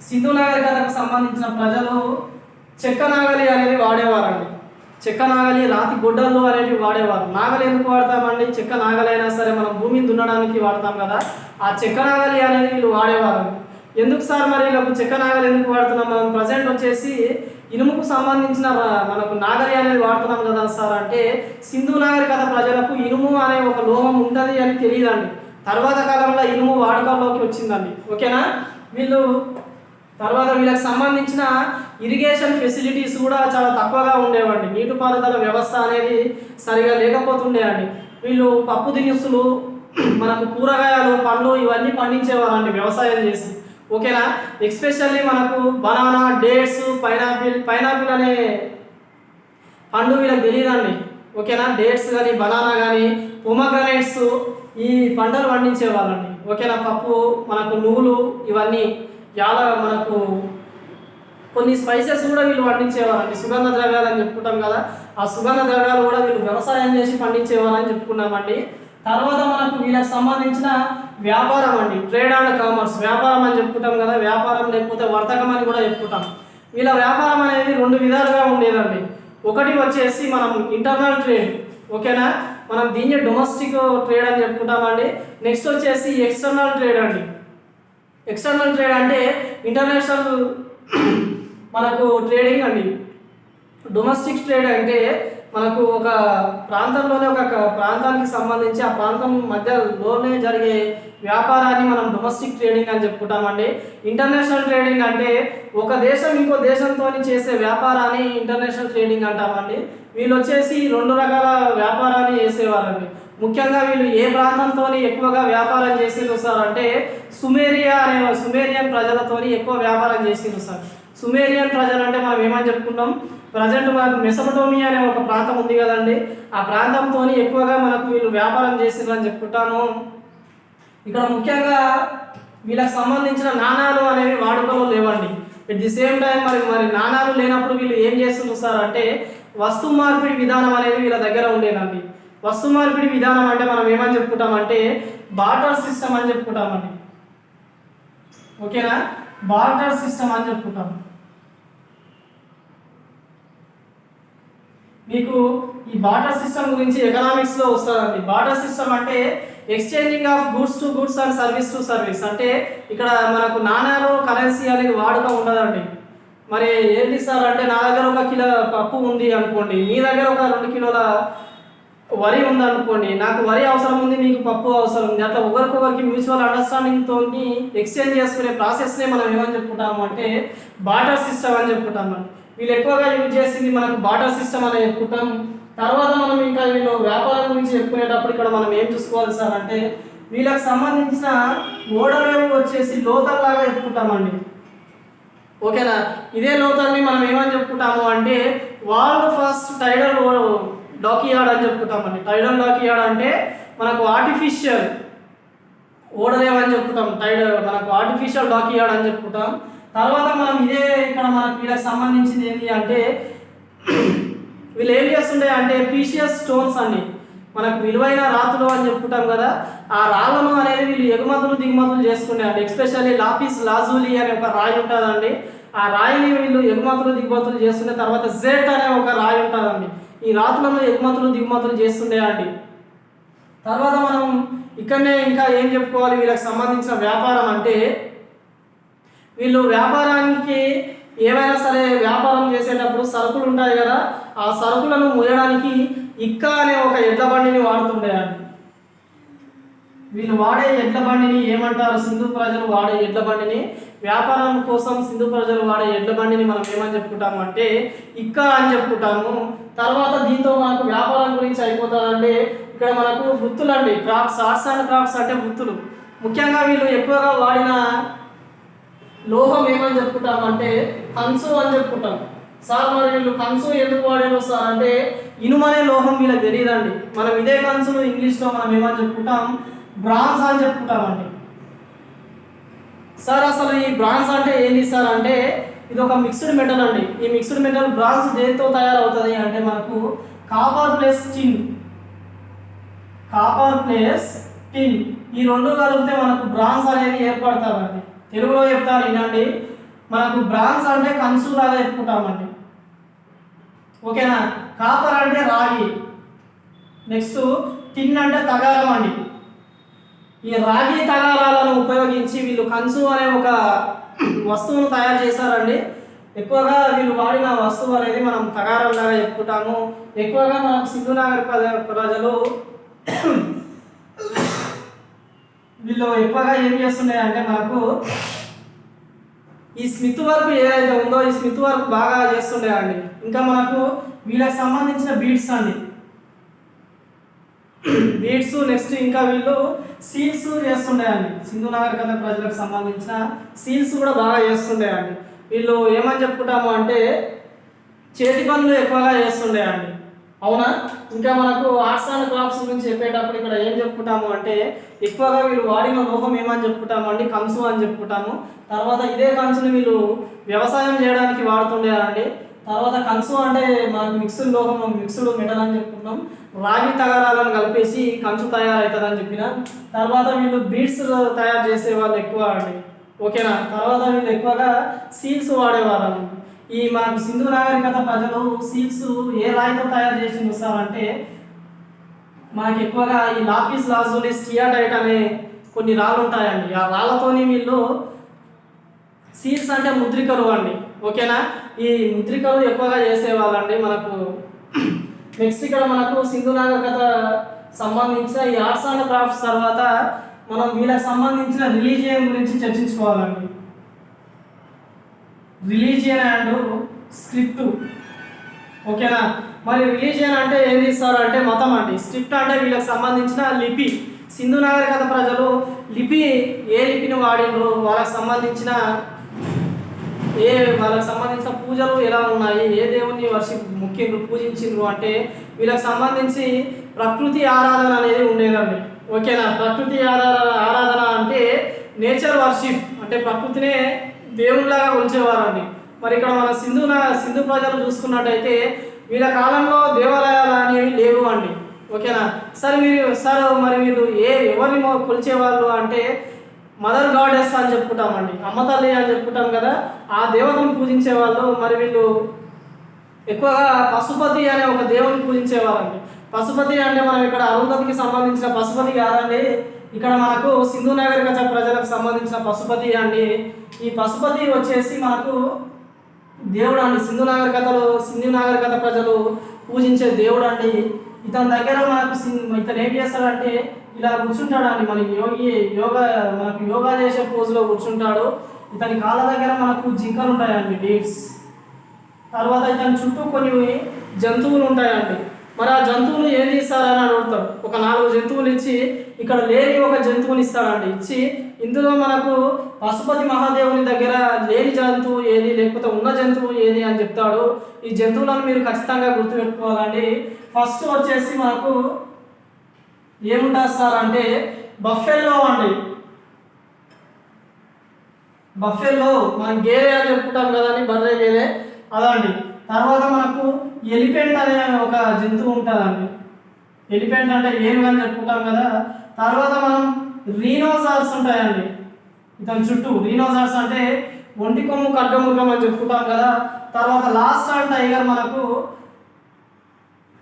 సింధు నాగరికతకు సంబంధించిన ప్రజలు చెక్క నాగలి అనేది వాడేవారండి. చెక్క నాగలి, రాతి గుడ్డలు అనేవి వాడేవారు. నాగలి ఎందుకు వాడతామండి, చెక్క నాగలి అయినా సరే మనం భూమిని దున్నడానికి వాడతాం కదా, ఆ చెక్క నాగలి అనేది వీళ్ళు వాడేవారండి. ఎందుకు సార్ మరి వీళ్ళకు చెక్క నాగలి ఎందుకు వాడుతున్నాం, మనం ప్రజెంట్ వచ్చేసి ఇనుముకు సంబంధించిన మనకు నాగలి అనేది వాడుతున్నాం కదా సార్ అంటే సింధు నాగరికత ప్రజలకు ఇనుము అనే ఒక లోహం ఉంటుంది అని తెలియదండి. తర్వాత కాలంలో ఇనుము వాడకంలోకి వచ్చిందండి, ఓకేనా. వీళ్ళకి సంబంధించిన ఇరిగేషన్ ఫెసిలిటీస్ కూడా చాలా తక్కువగా ఉండేవండి. నీటిపారుదల వ్యవస్థ అనేది సరిగా లేకపోతుండే అండి. వీళ్ళు పప్పు దినుసులు, మనకు కూరగాయలు, పండ్లు ఇవన్నీ పండించేవారండి వ్యవసాయం చేసి, ఓకేనా. ఎస్పెషల్లీ మనకు బనానా, డేట్స్, పైనాపిల్ అనే పండు వీళ్ళకి తెలియదండి, ఓకేనా. డేట్స్ కానీ, బనానా కానీ, పొమగ్రనేట్స్ ఈ పంటలు పండించేవాళ్ళండి, ఓకేనా. పప్పు, మనకు నువ్వులు, ఇవన్నీ మనకు కొన్ని స్పైసెస్ కూడా వీళ్ళు పండించేవారండి. సుగంధ ద్రవ్యాలు అని చెప్పుకుంటాం కదా, ఆ సుగంధ ద్రవ్యాలు కూడా వీళ్ళు వ్యవసాయం చేసి పండించేవారని చెప్పుకున్నామండి. తర్వాత మనకు వీళ్ళకి సంబంధించిన వ్యాపారం అండి, ట్రేడ్ అండ్ కామర్స్, వ్యాపారం అని చెప్పుకుంటాం కదా, వ్యాపారం లేకపోతే వర్తకం అని కూడా చెప్పుకుంటాం. వీళ్ళ వ్యాపారం అనేది 2 విధాలుగా ఉండేదండి. ఒకటి వచ్చేసి మనం ఇంటర్నల్ ట్రేడ్, ఓకేనా, మనం దీన్ని డొమెస్టిక్ ట్రేడ్ అని చెప్పుకుంటామండి. నెక్స్ట్ వచ్చేసి ఎక్స్టర్నల్ ట్రేడ్ అండి. ఎక్స్టర్నల్ ట్రేడ్ అంటే ఇంటర్నేషనల్ మనకు ట్రేడింగ్ అండి. డొమెస్టిక్ ట్రేడ్ అంటే మనకు ఒక ప్రాంతంలోనే ఒక ప్రాంతానికి సంబంధించి ఆ ప్రాంతం మధ్యలోనే జరిగే వ్యాపారాన్ని మనం డొమెస్టిక్ ట్రేడింగ్ అని చెప్పుకుంటామండి. ఇంటర్నేషనల్ ట్రేడింగ్ అంటే ఒక దేశం ఇంకో దేశంతో చేసే వ్యాపారాన్ని ఇంటర్నేషనల్ ట్రేడింగ్ అంటామండి. వీళ్ళు వచ్చేసి 2 రకాల వ్యాపారాన్ని చేసేవారండి. ముఖ్యంగా వీళ్ళు ఏ ప్రాంతంతో ఎక్కువగా వ్యాపారం చేసేది సార్ అంటే సుమేరియన్ ప్రజలతో ఎక్కువ వ్యాపారం చేసేది సార్. సుమేరియన్ ప్రజలు అంటే మనం ఏమని చెప్పుకుంటాం, ప్రజెంట్ మనకు మెసొపటోమియా అనే ఒక ప్రాంతం ఉంది కదండి, ఆ ప్రాంతంతో ఎక్కువగా మనకు వీళ్ళు వ్యాపారం చేసిండ్రు అని చెప్పుకుంటాము. ఇక్కడ ముఖ్యంగా వీళ్ళకి సంబంధించిన నాణాలు అనేవి వాడుకలో లేవండి. ఎట్ ది సేమ్ టైం మరి నాణాలు లేనప్పుడు వీళ్ళు ఏం చేస్తున్నారు సార్ అంటే వస్తు మార్పిడి విధానం అనేది వీళ్ళ దగ్గర ఉండేనండి. వస్తు మార్పిడి విధానం అంటే మనం ఏమని చెప్పుకుంటామంటే బార్టర్ సిస్టమ్ అని చెప్పుకుంటామండి. ఓకేనా, బార్టర్ సిస్టమ్ అని చెప్పుకుంటాం. మీకు ఈ బార్టర్ సిస్టమ్ గురించి ఎకనామిక్స్లో వస్తుందండి. బార్టర్ సిస్టమ్ అంటే exchanging of goods to goods and service to service. అంటే ఇక్కడ మనకు నాణ్యాలు కరెన్సీ అనేది వాడకం ఉండదండి. మరి ఏంటి సార్ అంటే నా దగ్గర 1 కిలో పప్పు ఉంది అనుకోండి, మీ దగ్గర ఒక 2 కిలోల వరి ఉంది అనుకోండి, నాకు వరి అవసరం ఉంది, మీకు పప్పు అవసరం ఉంది, అట్లా ఒకరికొకరికి మ్యూచువల్ అండర్స్టాండింగ్తో ఎక్స్చేంజ్ చేసుకునే ప్రాసెస్నే మనం ఏమని చెప్పుకుంటాము అంటే బార్టర్ సిస్టమ్ అని చెప్పుకుంటామండి. వీళ్ళు ఎక్కువగా యూజ్ చేసింది మనకు బార్టర్ సిస్టమ్ అని చెప్పుకుంటాం. తర్వాత మనం ఇంకా వీళ్ళు వ్యాపారం గురించి చెప్పుకునేటప్పుడు ఇక్కడ మనం ఏం చూసుకోవాలి సార్ అంటే వీళ్ళకి సంబంధించిన ఓడరేవు వచ్చేసి లోతల్లాగా చెప్పుకుంటామండి. ఓకేనా, ఇదే లోతల్ని మనం ఏమని చెప్పుకుంటాము అంటే వరల్డ్ ఫస్ట్ టైడల్ డాక్యార్డ్ అని చెప్పుకుంటామండి. టైడల్ డాక్యార్డ్ అంటే మనకు ఆర్టిఫిషియల్ ఓడరేవు అని చెప్పుకుంటాం. మనకు ఆర్టిఫిషియల్ డాక్యార్డ్ అని చెప్పుకుంటాం. తర్వాత మనం ఇదే ఇక్కడ మనకు వీళ్ళకి సంబంధించింది ఏంటి అంటే వీళ్ళు ఏం చేస్తుండే అంటే ప్రీషియస్ స్టోన్స్ అండి, మనకు విలువైన రాతులు అని చెప్పుకుంటాం కదా, ఆ రాళ్ళను అనేది వీళ్ళు ఎగుమతులు దిగుమతులు చేసుకునే అండి. ఎస్పెషల్లీ లాపిస్ లాజూలి అనే ఒక రాయి ఉంటుందండి, ఆ రాయిని వీళ్ళు ఎగుమతులు దిగుమతులు చేస్తుండే. తర్వాత జెడ్ అనే ఒక రాయి ఉంటుందండి, ఈ రాతులను ఎగుమతులు దిగుమతులు చేస్తుండే అండి. తర్వాత మనం ఇక్కడనే ఇంకా ఏం చెప్పుకోవాలి వీళ్ళకి సంబంధించిన వ్యాపారం అంటే వీళ్ళు వ్యాపారానికి ఏమైనా సరే వ్యాపారం చేసేటప్పుడు సరుకులు ఉంటాయి కదా, ఆ సరుకులను మోయడానికి ఇక్కా అనే ఒక ఎడ్ల బండిని వాడుతుండేయండి. వీళ్ళు వాడే ఎడ్ల బండిని ఏమంటారు, సింధు ప్రజలు వాడే ఎడ్ల బండిని, వ్యాపారం కోసం సింధు ప్రజలు వాడే ఎడ్ల బండిని మనం ఏమని చెప్పుకుంటాము అంటే ఇక్కా అని చెప్పుకుంటాము. తర్వాత దీంతో మనకు వ్యాపారం గురించి అయిపోతుందంటే ఇక్కడ మనకు వృత్తులు అండి, క్రాఫ్ట్స్, ఆర్ట్స్ అండ్ క్రాఫ్ట్స్ అంటే వృత్తులు. ముఖ్యంగా వీళ్ళు ఎక్కువగా వాడిన లోహం ఏమని చెప్పుకుంటామంటే కంచు అని చెప్పుకుంటాం. సార్ మరి వీళ్ళు కంచు ఎందుకు వాడారు సార్ అంటే ఇనుమనే లోహం వీళ్ళకి తెలియదండి. మనం ఇదే కంచును ఇంగ్లీష్లో మనం ఏమని చెప్పుకుంటాం బ్రాన్స్ అని చెప్పుకుంటామండి. సార్ అసలు ఈ బ్రాన్స్ అంటే ఏంటి సార్ అంటే ఇది ఒక మిక్స్డ్ మెటల్ అండి. ఈ మిక్స్డ్ మెటల్ బ్రాన్స్ దేనితో తయారవుతుంది అంటే మనకు కాపర్ ప్లస్ టిన్ ఈ 2 కలిపితే మనకు బ్రాన్స్ అనేది ఏర్పడతారండి. తెలుగులో చెప్తాను వినండి, మనకు బ్రాన్స్ అంటే కంచు లాగా చెప్పుకుంటామండి. ఓకేనా, కాపర్ అంటే రాగి, నెక్స్ట్ టిన్ అంటే తగారం అండి. ఈ రాగి తగారాలను ఉపయోగించి వీళ్ళు కంచు అనే ఒక వస్తువును తయారు చేశారండి. ఎక్కువగా వీళ్ళు వాడిన వస్తువు అనేది మనం తగారం లాగా చెప్పుకుంటాము. ఎక్కువగా మనం సింధు నాగరిక ప్రజలు వీళ్ళు ఎక్కువగా ఏం చేస్తున్నాయి అంటే మనకు ఈ స్మిత్ వర్క్ ఏదైతే ఉందో ఈ స్మిత్ వర్క్ బాగా చేస్తుండే అండి. ఇంకా మనకు వీళ్ళకి సంబంధించిన బీడ్స్ అండి, బీడ్స్, నెక్స్ట్ ఇంకా వీళ్ళు సీల్స్ చేస్తుండే అండి. సింధు నాగరికత ప్రజలకు సంబంధించిన సీల్స్ కూడా బాగా చేస్తుండే అండి. వీళ్ళు ఏమని చెప్పుకుంటాము అంటే చేతి పనులు ఎక్కువగా చేస్తుండే అండి. అవునా, ఇంకా మనకు ఆర్ట్స్ అండ్ క్రాఫ్ట్స్ గురించి చెప్పేటప్పుడు ఇక్కడ ఏం చెప్పుకుంటాము అంటే ఎక్కువగా వీళ్ళు వాడిన లోహం ఏమని చెప్పుకుంటాము అండి కంచు అని చెప్పుకుంటాము. తర్వాత ఇదే కంచుని వీళ్ళు వ్యవసాయం చేయడానికి వాడుతుండే అండి. తర్వాత కంచు అంటే మనకు మిక్స్డ్ లోహం, మిక్స్డ్ మెటల్ అని చెప్పుకుంటాం. రాగి తగారాలను కలిపేసి కంచు తయారవుతుందని చెప్పిన. తర్వాత వీళ్ళు బీడ్స్ తయారు చేసే వాళ్ళు ఎక్కువ అండి. ఓకేనా, తర్వాత వీళ్ళు ఎక్కువగా సీల్స్ వాడేవారు. ఈ మనకు సింధు నాగరికత ప్రజలు సీల్స్ ఏ రాయితో తయారు చేసి చూస్తారంటే మనకి ఎక్కువగా ఈ లాపిస్ లాజూలి స్టియాటైట్ అనే కొన్ని రాళ్ళు ఉంటాయండి. ఆ రాళ్ళతోని వీళ్ళు సీల్స్ అంటే ముద్రికలు అండి. ఓకేనా, ఈ ముద్రికలు ఎక్కువగా చేసేవాళ్ళండి. మనకు నెక్స్ట్ ఇక్కడ మనకు సింధు నాగరికత సంబంధించిన ఈ ఆర్ట్స్ అండ్ క్రాఫ్ట్స్ తర్వాత మనం వీళ్ళకి సంబంధించిన రిలీజియన్ గురించి చర్చించుకోవాలండి. Religion and script. ఓకేనా? మరి రిలీజియన్ అంటే ఏం తీస్తారు అంటే మతం అండి. స్క్రిప్ట్ అంటే వీళ్ళకి సంబంధించిన లిపి. సింధు నాగరికత ప్రజలు లిపి ఏ లిపిని వాడినరు, వాళ్ళకి సంబంధించిన పూజలు ఎలా ఉన్నాయి, ఏ దేవుని ముఖ్యంగా పూజించిండ్రు అంటే వీళ్ళకి సంబంధించి ప్రకృతి ఆరాధన అనేది ఉండేదండి. ఓకేనా? ప్రకృతి ఆరాధన అంటే నేచర్ వర్షిప్, అంటే ప్రకృతినే దేవుళ్ళలాగా కొలిచేవారండి. మరి ఇక్కడ మన సింధు ప్రజలు చూసుకున్నట్టయితే వీళ్ళ కాలంలో దేవాలయాలు అనేవి లేవు అండి. ఓకేనా? మరి మీరు ఎవరిని కొలిచేవాళ్ళు అంటే మదర్ గాడెస్ అని చెప్పుకుంటామండి, అమ్మ తల్లి అని చెప్పుకుంటాం కదా, ఆ దేవతను పూజించేవాళ్ళు. మరి వీళ్ళు ఎక్కువగా పశుపతి అనే ఒక దేవుని పూజించేవారండి. పశుపతి అంటే మనం ఇక్కడ అరుంధతికి సంబంధించిన పశుపతి కాదండి, ఇక్కడ మనకు సింధు నాగరికత ప్రజలకు సంబంధించిన పశుపతి అండి. ఈ పశుపతి వచ్చేసి మనకు దేవుడు అండి. సింధు నాగరికత ప్రజలు పూజించే దేవుడు అండి. ఇతని దగ్గర ఇతను ఏం చేస్తాడంటే ఇలా కూర్చుంటాడండి. మనకి మనకు యోగా చేసే పోజులో కూర్చుంటాడు. ఇతని కాళ్ళ దగ్గర మనకు జింకలు ఉంటాయండి, డీడ్స్. తర్వాత ఇతని చుట్టూ కొన్ని జంతువులు ఉంటాయండి. మరి ఆ జంతువులు ఏం తీస్తారని అడుగుతాడు. ఒక 4 జంతువులు ఇచ్చి ఇక్కడ లేని ఒక జంతువుని ఇస్తాడండి. ఇచ్చి ఇందులో మనకు పశుపతి మహాదేవుని దగ్గర లేని జంతువు ఏది, లేకపోతే ఉన్న జంతువు ఏది అని చెప్తాడు. ఈ జంతువులను మీరు ఖచ్చితంగా గుర్తుపెట్టుకోవాలండి. ఫస్ట్ వచ్చేసి మనకు ఏముంటుంది సార్ అంటే బఫెల్లో అండి. బఫెల్లో మనం గేదె అని చెప్పుకుంటాం కదండి, బర్రె గేదె అదండి. తర్వాత మనకు ఎలిఫెంట్ అనే ఒక జంతువు ఉంటుందండి. ఎలిఫెంట్ అంటే ఏమి అని చెప్పుకుంటాం కదా. తర్వాత మనం రీనోసార్స్ ఉంటాయండి ఇతని చుట్టూ. రీనోసార్స్ అంటే ఒంటి కొమ్ము ఖడ్గమృగం అని చెప్పుకుంటాం కదా. తర్వాత లాస్ట్ అండ్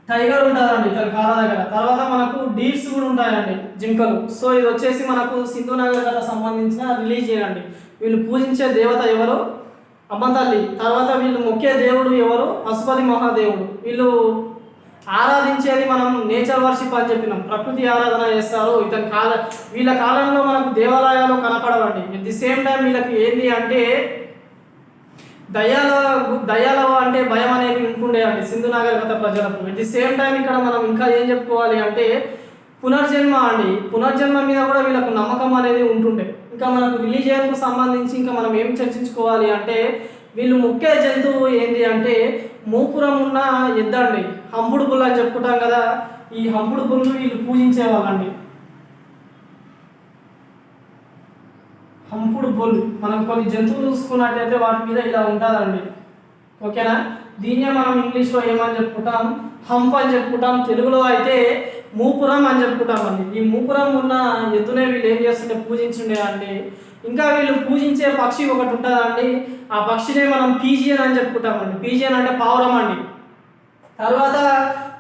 టైగర్ ఉంటుందండి ఇతని కాళ్ళ దగ్గర. తర్వాత మనకు డీడ్స్ కూడా ఉంటాయండి, జింకలు. సో ఇది వచ్చేసి మనకు సింధు నాగరికత సంబంధించిన రిలీజియన్ అండి. వీళ్ళు పూజించే దేవత ఎవరు? అమ్మ తల్లి. తర్వాత వీళ్ళు ముఖ్య దేవుడు ఎవరు? పశుపతి మహాదేవుడు. వీళ్ళు ఆరాధించేది మనం నేచర్ వర్షిప్ అని చెప్పినాం, ప్రకృతి ఆరాధన చేస్తారు. వీళ్ళ కాలంలో మనకు దేవాలయాలు కనపడవండి. ఎట్ ది సేమ్ టైం వీళ్ళకి ఏంటి అంటే దయ్యాల అంటే భయం అనేది ఉంటుండే అండి సింధు నాగరికత ప్రజలకు. ఎట్ ది సేమ్ టైం ఇక్కడ మనం ఇంకా ఏం చెప్పుకోవాలి అంటే పునర్జన్మ అండి. పునర్జన్మ మీద కూడా వీళ్ళకు నమ్మకం అనేది ఉంటుండే. ఇంకా మనకు రిలీజియన్కు సంబంధించి ఇంకా మనం ఏం చర్చించుకోవాలి అంటే వీళ్ళు ముఖ్య జంతువు ఏంటి అంటే మూపురం ఉన్న ఎద్దండి, హంపుడు బుల్ అని చెప్పుకుంటాం కదా. ఈ హంపుడు బుల్లు వీళ్ళు పూజించేవాళ్ళండి. హంపుడు బుల్ మనం కొన్ని జంతువులు చూసుకున్నట్టయితే వాటి మీద ఇలా ఉంటుందండి. ఓకేనా? దీన్నే మనం ఇంగ్లీష్లో ఏమని చెప్పుకుంటాం? హంప్ అని చెప్పుకుంటాం. తెలుగులో అయితే మూపురం అని చెప్పుకుంటామండి. ఈ మూపురం ఉన్న ఎద్దునే వీళ్ళు ఏం చేస్తుంటే పూజించుండే అండి. ఇంకా వీళ్ళు పూజించే పక్షి ఒకటి ఉంటుందండి. ఆ పక్షినే మనం పీజియన్ అని చెప్పుకుంటామండి. పీజియన్ అంటే పావురం అండి. తర్వాత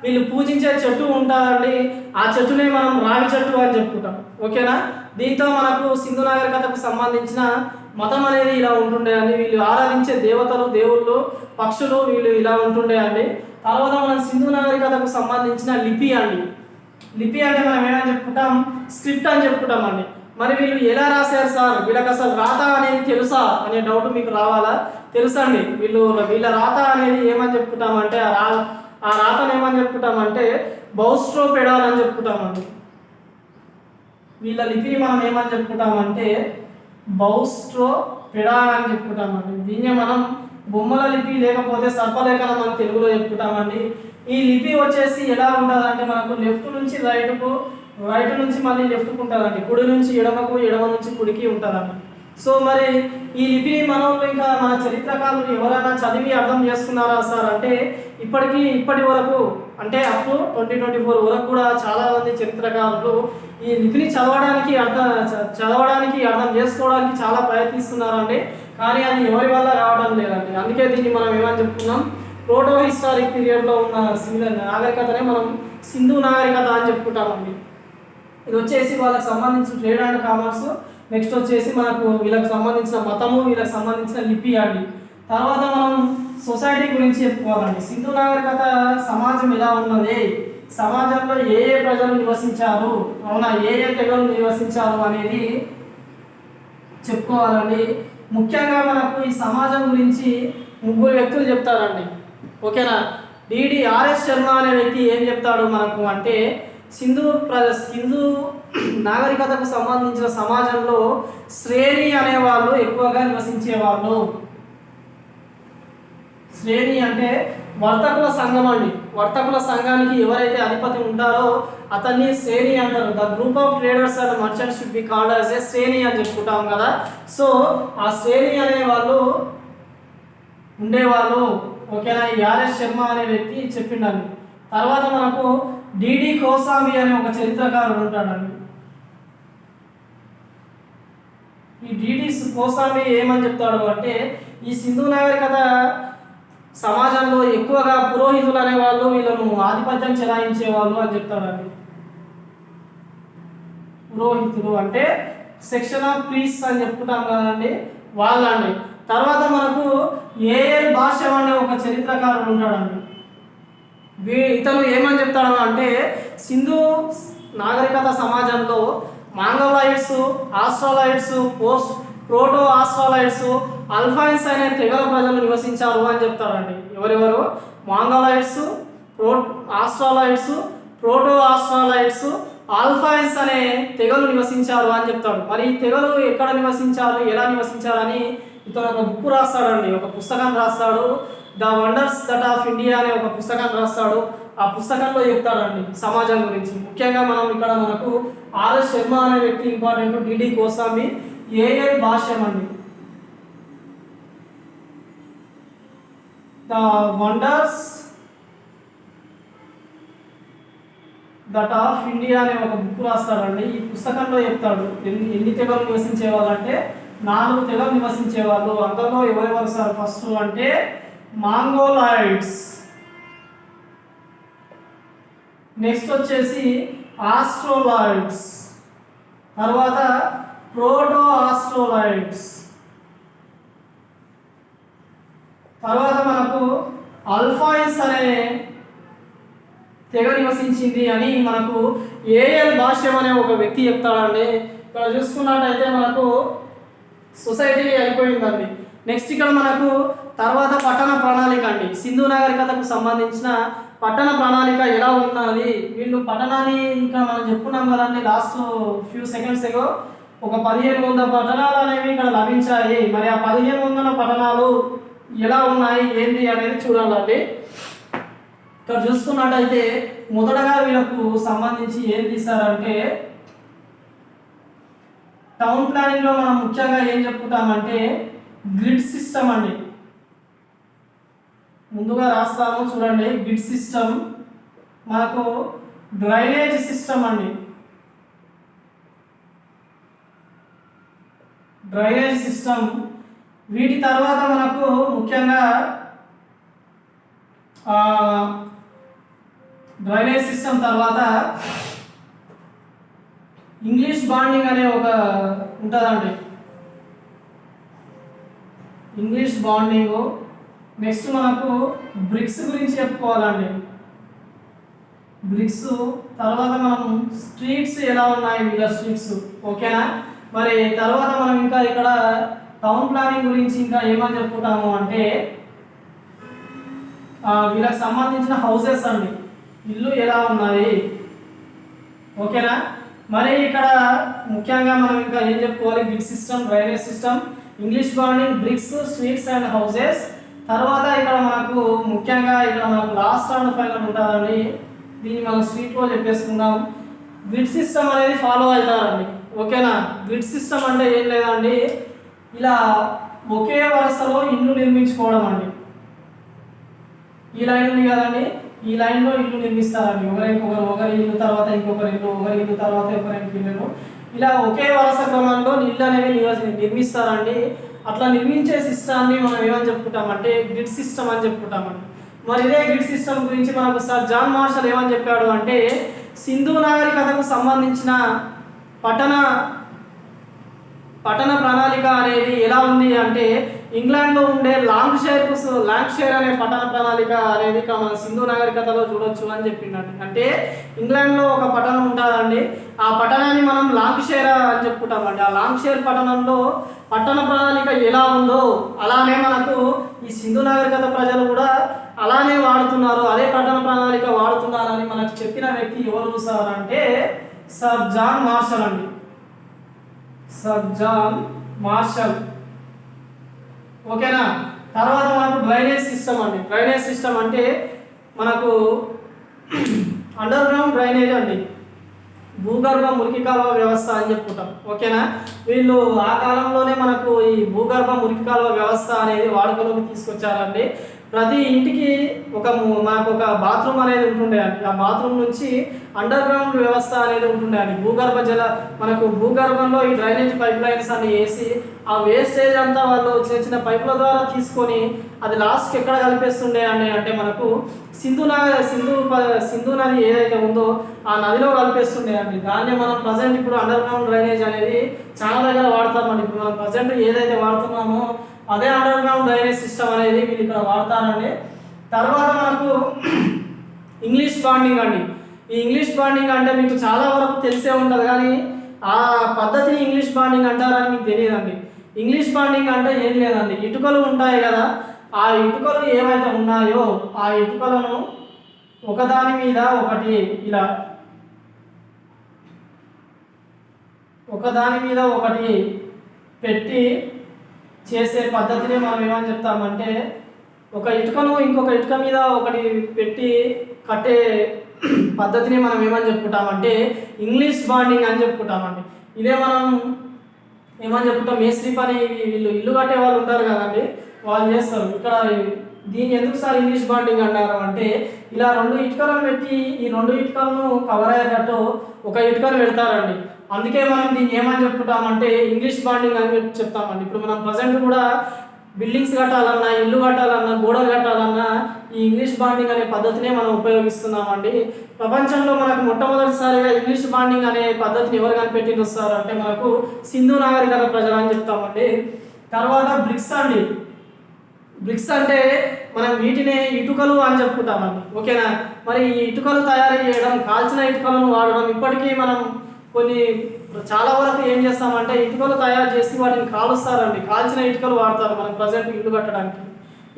వీళ్ళు పూజించే చెట్టు ఉంటుందండి. ఆ చెట్టునే మనం రావి చెట్టు అని చెప్పుకుంటాం. ఓకేనా? దీంతో మనకు సింధు నాగరికతకు సంబంధించిన మతం అనేది ఇలా ఉంటుండే అండి. వీళ్ళు ఆరాధించే దేవతలు, దేవుళ్ళు, పక్షులు వీళ్ళు ఇలా ఉంటుండే అండి. తర్వాత మనం సింధు నాగరికతకు సంబంధించిన లిపి అండి. లిపి అంటే మనం ఏమని చెప్పుకుంటాం? స్క్రిప్ట్ అని చెప్పుకుంటాం అండి. మరి వీళ్ళు ఎలా రాశారు సార్, వీళ్ళకి అసలు రాత అనేది తెలుసా అనే డౌట్ మీకు రావాలా? తెలుసండి. వీళ్ళ రాత అనేది ఏమని చెప్పుకుంటామంటే ఆ రాతను ఏమని చెప్పుకుంటామంటే బౌస్ట్రోపెడాల్ అని చెప్పుకుంటామండి. వీళ్ళ లిపిని మనం ఏమని చెప్పుకుంటామంటే బౌస్ట్రోపెడాల్ అని చెప్పుకుంటామండి. దీన్నే మనం బొమ్మల లిపి లేకపోతే సర్పలేఖనం అని తెలుగులో చెప్పుకుంటామండి. ఈ లిపి వచ్చేసి ఎలా ఉంటుందంటే మనకు లెఫ్ట్ నుంచి రైట్ నుంచి మళ్ళీ లెఫ్ట్కి ఉంటుందండి. కుడి నుంచి ఎడమకు, ఎడమ నుంచి కుడికి ఉంటుందండి. సో మరి ఈ లిపిని మనం ఇంకా మన చరిత్రకారులు ఎవరైనా చదివి అర్థం చేసుకున్నారా సార్ అంటే ఇప్పటి వరకు అంటే అప్ టు 2024 వరకు కూడా చాలామంది చరిత్రకారులు ఈ లిపిని చదవడానికి అర్థం చేసుకోవడానికి చాలా ప్రయత్నిస్తున్నారండి. కానీ అది ఎవరి వల్ల రావడం లేదండి. అందుకే దీన్ని మనం ఏమని చెప్పుకున్నాం? ప్రోటో హిస్టారిక్ పీరియడ్లో ఉన్న నాగరికతనే మనం సింధు నాగరికత అని చెప్పుకుంటామండి. ఇది వచ్చేసి వాళ్ళకి సంబంధించిన ట్రేడ్ అండ్ కామర్స్. నెక్స్ట్ వచ్చేసి మనకు వీళ్ళకి సంబంధించిన మతము, వీళ్ళకి సంబంధించిన లిపి అండి. తర్వాత మనం సొసైటీ గురించి చెప్పుకోవాలండి. సింధు నాగరికత సమాజం ఎలా ఉన్నది, సమాజంలో ఏ ఏ ప్రజలు నివసించారు, అవునా, ఏ ఏ తెగలు నివసించారు అనేది చెప్పుకోవాలండి. ముఖ్యంగా మనకు ఈ సమాజం గురించి ముగ్గురు వ్యక్తులు చెప్తారండి. ఓకేనా. ఆర్ఎస్ శర్మ అనే వ్యక్తి ఏం చెప్తాడు మనకు అంటే, సింధు నాగరికతకు సంబంధించిన సమాజంలో శ్రేణి అనేవాళ్ళు ఎక్కువగా నివసించేవాళ్ళు. శ్రేణి అంటే వర్తకుల సంఘం అండి. వర్తకుల సంఘానికి ఎవరైతే అధిపతి ఉంటారో అతన్ని శ్రేణి అంటారు. The group of traders and merchants should be called as ఏ శ్రేణి అని చెప్పుకుంటాం కదా. సో ఆ శ్రేణి అనే వాళ్ళు ఉండేవాళ్ళు. ఓకేనా. ఈ ఆర్ఎస్ శర్మ అనే వ్యక్తి చెప్పిండండి. తర్వాత మనకు డిడి కోసాంబి అనే ఒక చరిత్రకారుడు ఉంటాడండి. ఈ డిడి కోసాంబి ఏమని చెప్తాడు అంటే, ఈ సింధు నాగరికత సమాజంలో ఎక్కువగా పురోహితులు అనేవాళ్ళు వీళ్ళను ఆధిపత్యం చెలాయించేవాళ్ళు అని చెప్తాడండి. పురోహితులు అంటే సెక్షన్ ఆఫ్ ప్రీస్ అని చెప్పుకుంటాం కదండి, వాళ్ళండి. తర్వాత మనకు ఏఎల్ భాష్యం అనే ఒక చరిత్రకారుడు ఉంటాడండి. ఇతను ఏమని చెప్తాడు అంటే, సింధు నాగరికత సమాజంలో మాంగోలాయిడ్స్, ఆస్ట్రాలాయిడ్స్, ప్రోటో ఆస్ట్రాలాయిడ్స్, అల్ఫైన్స్ అనే తెగల ప్రజలు నివసించారు అని చెప్తారండి. ఎవరెవరు? మాంగోలాయిడ్స్, ఆస్ట్రాలాయిడ్స్, ప్రోటో ఆస్ట్రాలాయిడ్స్, ఆల్ఫైన్స్ అనే తెగలు నివసించారు అని చెప్తాడు. మరి ఈ తెగలు ఎక్కడ నివసించారు, ఎలా నివసించారు అని ఇతను ఒక బుక్ రాస్తాడండి, ఒక పుస్తకం రాస్తాడు. The wonders that of India అనే ఒక పుస్తకం రాస్తాడు. ఆ పుస్తకంలో చెప్తాడండి సమాజం గురించి. ముఖ్యంగా ఇక్కడ మనకు ఆర్ఎస్ శర్మ అనే వ్యక్తి ఇంపార్టెంట్, డిడి కోసాంబి, ఏఎల్ భాష్యం అండి. The wonders that of India అనే ఒక బుక్ రాస్తాడండి. ఈ పుస్తకంలో చెప్తాడు ఎన్ని తెగలు నివసించేవాళ్ళంటే 4 తెగలు నివసించేవాళ్ళు. అందులో ఎవరెవరు సార్? ఫస్ట్ అంటే మాంగోలాయిడ్స్, నెక్స్ట్ వచ్చేసి ఆస్ట్రోలాయిడ్స్, తర్వాత ప్రోటో ఆస్ట్రోలాయిడ్స్, తర్వాత మనకు అల్ఫైన్స్ అనే తెగ నివసించింది అని మనకు ఏఎల్ భాష్యం అనే ఒక వ్యక్తి చెప్తాడండి. ఇక్కడ చూసుకున్నట్టయితే మనకు సొసైటీ అయిపోయిందండి. నెక్స్ట్ ఇక్కడ మనకు తర్వాత పట్టణ ప్రణాళిక అండి. సింధు నాగరికతకు సంబంధించిన పట్టణ ప్రణాళిక ఎలా ఉన్నది, వీళ్ళు పట్టణాన్ని ఇక్కడ మనం చెప్పుకున్నాం కదండి లాస్ట్ ఫ్యూ సెకండ్స్ ఎగో, ఒక 1500 పట్టణాలు అనేవి ఇక్కడ లభించాయి. మరి ఆ 1500 పట్టణాలు ఎలా ఉన్నాయి ఏంటి అనేది చూడాలండి. ఇక్కడ చూసుకున్నట్టయితే మొదటగా వీళ్ళకు సంబంధించి ఏం తీశారంటే, టౌన్ ప్లానింగ్లో మనం ముఖ్యంగా ఏం చెప్పుకుంటామంటే గ్రిడ్ సిస్టమ్ అండి. ముందుగా రాస్తాము చూడండి. గ్రిడ్ సిస్టమ్, మనకు డ్రైనేజ్ సిస్టమ్ అండి. డ్రైనేజ్ సిస్టమ్, వీటి తర్వాత మనకు ముఖ్యంగా డ్రైనేజ్ సిస్టమ్ తర్వాత ఇంగ్లీష్ బాండింగ్ అనే ఒక ఉంటుందండి. English bonding. నెక్స్ట్ మనకు బ్రిక్స్ గురించి చెప్పుకోవాలండి. బ్రిక్స్ తర్వాత మనం స్ట్రీట్స్ ఎలా ఉన్నాయి, వీళ్ళ స్ట్రీట్స్. ఓకేనా. మరి తర్వాత మనం ఇంకా ఇక్కడ టౌన్ ప్లానింగ్ గురించి ఇంకా ఏమని చెప్పుకుంటాము అంటే, వీళ్ళకి సంబంధించిన హౌసెస్ అండి, ఇల్లు ఎలా ఉన్నాయి. ఓకేనా. మరి ఇక్కడ ముఖ్యంగా మనం ఇంకా ఏం చెప్పుకోవాలి? Grid system, drainage system, English bonding, bricks, streets and houses. తర్వాత ఇక్కడ మనకు ముఖ్యంగా ఇక్కడ మనకు లాస్ట్ అండ్ ఫైనల్ ఉంటుందండి. దీన్ని మనం స్ట్రీట్లో చెప్పేసుకుందాం. గ్రిడ్ సిస్టమ్ అనేది ఫాలో అవుతారండి. ఓకేనా. గ్రిడ్ సిస్టమ్ అంటే ఏం లేదండి, ఇలా ఒకే వరుసలో ఇల్లు నిర్మించుకోవడం అండి. ఈ లైన్ ఉంది కదండి, ఈ లైన్లో ఇల్లు నిర్మిస్తారండి. ఒకరి ఇల్లు తర్వాత ఇంకొకరి ఇల్లు, ఒకరి ఇల్లు తర్వాత ఒకరి ఇల్లు, ఇలా ఒకే వరుస క్రమంలో ఇల్లు అనేవి నిర్మిస్తారండి. అట్లా నిర్మించే సిస్టాన్ని మనం ఏమని చెప్పుకుంటామంటే గ్రిడ్ సిస్టమ్ అని చెప్పుకుంటామండి. మరి ఇదే గ్రిడ్ సిస్టమ్ గురించి మనకు సార్ జాన్ మార్షల్ ఏమని చెప్పాడు అంటే, సింధు నాగరికతకు సంబంధించిన పట్టణ ప్రణాళిక అనేది ఎలా ఉంది అంటే, ఇంగ్లాండ్లో ఉండే లాంగ్షైర్ అనే పట్టణ ప్రణాళిక అనేది మన సింధు నాగరికతలో చూడొచ్చు అని చెప్పిండండి. అంటే ఇంగ్లాండ్లో ఒక పట్టణం ఉంటుందండి, ఆ పట్టణాన్ని మనం లాంగ్షైర్ అని చెప్పుకుంటామండి. ఆ లాంగ్షైర్ పట్టణంలో పట్టణ ప్రణాళిక ఎలా ఉందో అలానే మనకు ఈ సింధు నాగరికత ప్రజలు కూడా అలానే వాడుతున్నారు, అదే పట్టణ ప్రణాళిక వాడుతున్నారని మనకు చెప్పిన వ్యక్తి ఎవరు సార్ అంటే సర్ జాన్ మార్షల్ అండి. Sir John Marshall. ఓకేనా. తర్వాత మనకు డ్రైనేజ్ సిస్టమ్ అండి. డ్రైనేజ్ సిస్టమ్ అంటే మనకు అండర్ గ్రౌండ్ డ్రైనేజ్ అండి, భూగర్భ మురికి కాలువ వ్యవస్థ అని చెప్పుకుంటాం. ఓకేనా. వీళ్ళు ఆ కాలంలోనే మనకు ఈ భూగర్భ మురికి కాలువ వ్యవస్థ అనేది వాడుకలోకి తీసుకొచ్చారండి. ప్రతి ఇంటికి మనకు ఒక బాత్రూమ్ అనేది ఉంటుండే అండి. ఆ బాత్రూమ్ నుంచి అండర్ గ్రౌండ్ వ్యవస్థ అనేది ఉంటుండే అండి. మనకు భూగర్భంలో ఈ డ్రైనేజ్ పైప్ లైన్స్ అన్ని వేసి ఆ వేస్టేజ్ అంతా వాళ్ళు చిన్న చిన్న పైపుల ద్వారా తీసుకొని అది లాస్ట్కి ఎక్కడ కలిపేస్తుండే అండి అంటే మనకు సింధు నది ఏదైతే ఉందో ఆ నదిలో కలిపేస్తుండే అండి. దాన్ని మనం ప్రజెంట్ ఇప్పుడు అండర్ గ్రౌండ్ డ్రైనేజ్ అనేది చాలా దగ్గర వాడతామండి. ఇప్పుడు మనం ప్రజెంట్ ఏదైతే వాడుతున్నామో అదే అండర్ గ్రౌండ్ డ్రైనేజ్ సిస్టమ్ అనేది వీళ్ళు ఇక్కడ వాడతారండి. తర్వాత మనకు ఇంగ్లీష్ బాండింగ్ అండి. ఈ ఇంగ్లీష్ బాండింగ్ అంటే మీకు చాలా వరకు తెలిసే ఉంటుంది, కానీ ఆ పద్ధతిని ఇంగ్లీష్ బాండింగ్ అంటారని మీకు తెలియదండి. ఇంగ్లీష్ బాండింగ్ అంటే ఏం లేదండి, ఇటుకలు ఉంటాయి కదా, ఆ ఇటుకలు ఏవైతే ఉన్నాయో ఆ ఇటుకలను ఒకదాని మీద ఒకటి ఇలా ఒకదాని మీద ఒకటి పెట్టి చేసే పద్ధతిని మనం ఏమని చెప్తామంటే ఒక ఇటుకను ఇంకొక ఇటుక మీద ఒకటి పెట్టి కట్టే పద్ధతిని మనం ఏమని చెప్పుకుంటామంటే ఇంగ్లీష్ బాండింగ్ అని చెప్పుకుంటామండి. ఇదే మనం ఏమని చెప్పుకుంటాం, మేస్త్రీ పని వీళ్ళు ఇల్లు కట్టే వాళ్ళు ఉంటారు కదండి, వాళ్ళు చేస్తారు. ఇక్కడ దీన్ని ఎందుకు సార్ ఇంగ్లీష్ బాండింగ్ అంటారు అంటే ఇలా రెండు ఇటుకలను పెట్టి ఈ రెండు ఇటుకలను కవర్ అయ్యేటట్టు ఒక ఇటుకను పెడతారండి. అందుకే మనం దీన్ని ఏమని చెప్పుకుంటామంటే ఇంగ్లీష్ బాండింగ్ అని చెప్తామండి. ఇప్పుడు మనం ప్రజెంట్ కూడా బిల్డింగ్స్ కట్టాలన్నా, ఇల్లు కట్టాలన్నా, గోడలు కట్టాలన్నా ఈ ఇంగ్లీష్ బాండింగ్ అనే పద్ధతినే మనం ఉపయోగిస్తున్నామండి. ప్రపంచంలో మనకు మొట్టమొదటిసారిగా ఇంగ్లీష్ బాండింగ్ అనే పద్ధతిని ఎవరు కనిపెట్టింది వస్తారు అంటే మనకు సింధు నాగరికత ప్రజలు అని చెప్తామండి. తర్వాత బ్రిక్స్ అండి. బ్రిక్స్ అంటే మనం వీటినే ఇటుకలు అని చెప్పుకుంటామండి. ఓకేనా. మరి ఈ ఇటుకలు తయారు చేయడం, కాల్చిన ఇటుకలను వాడడం, ఇప్పటికీ మనం చాలా వరకు ఏం చేస్తామంటే ఇటుకలు తయారు చేసి వాటిని కాలుస్తారండి. కాల్చిన ఇటుకలు వాడతారు మనం ప్రజెంట్ ఇల్లు కట్టడానికి.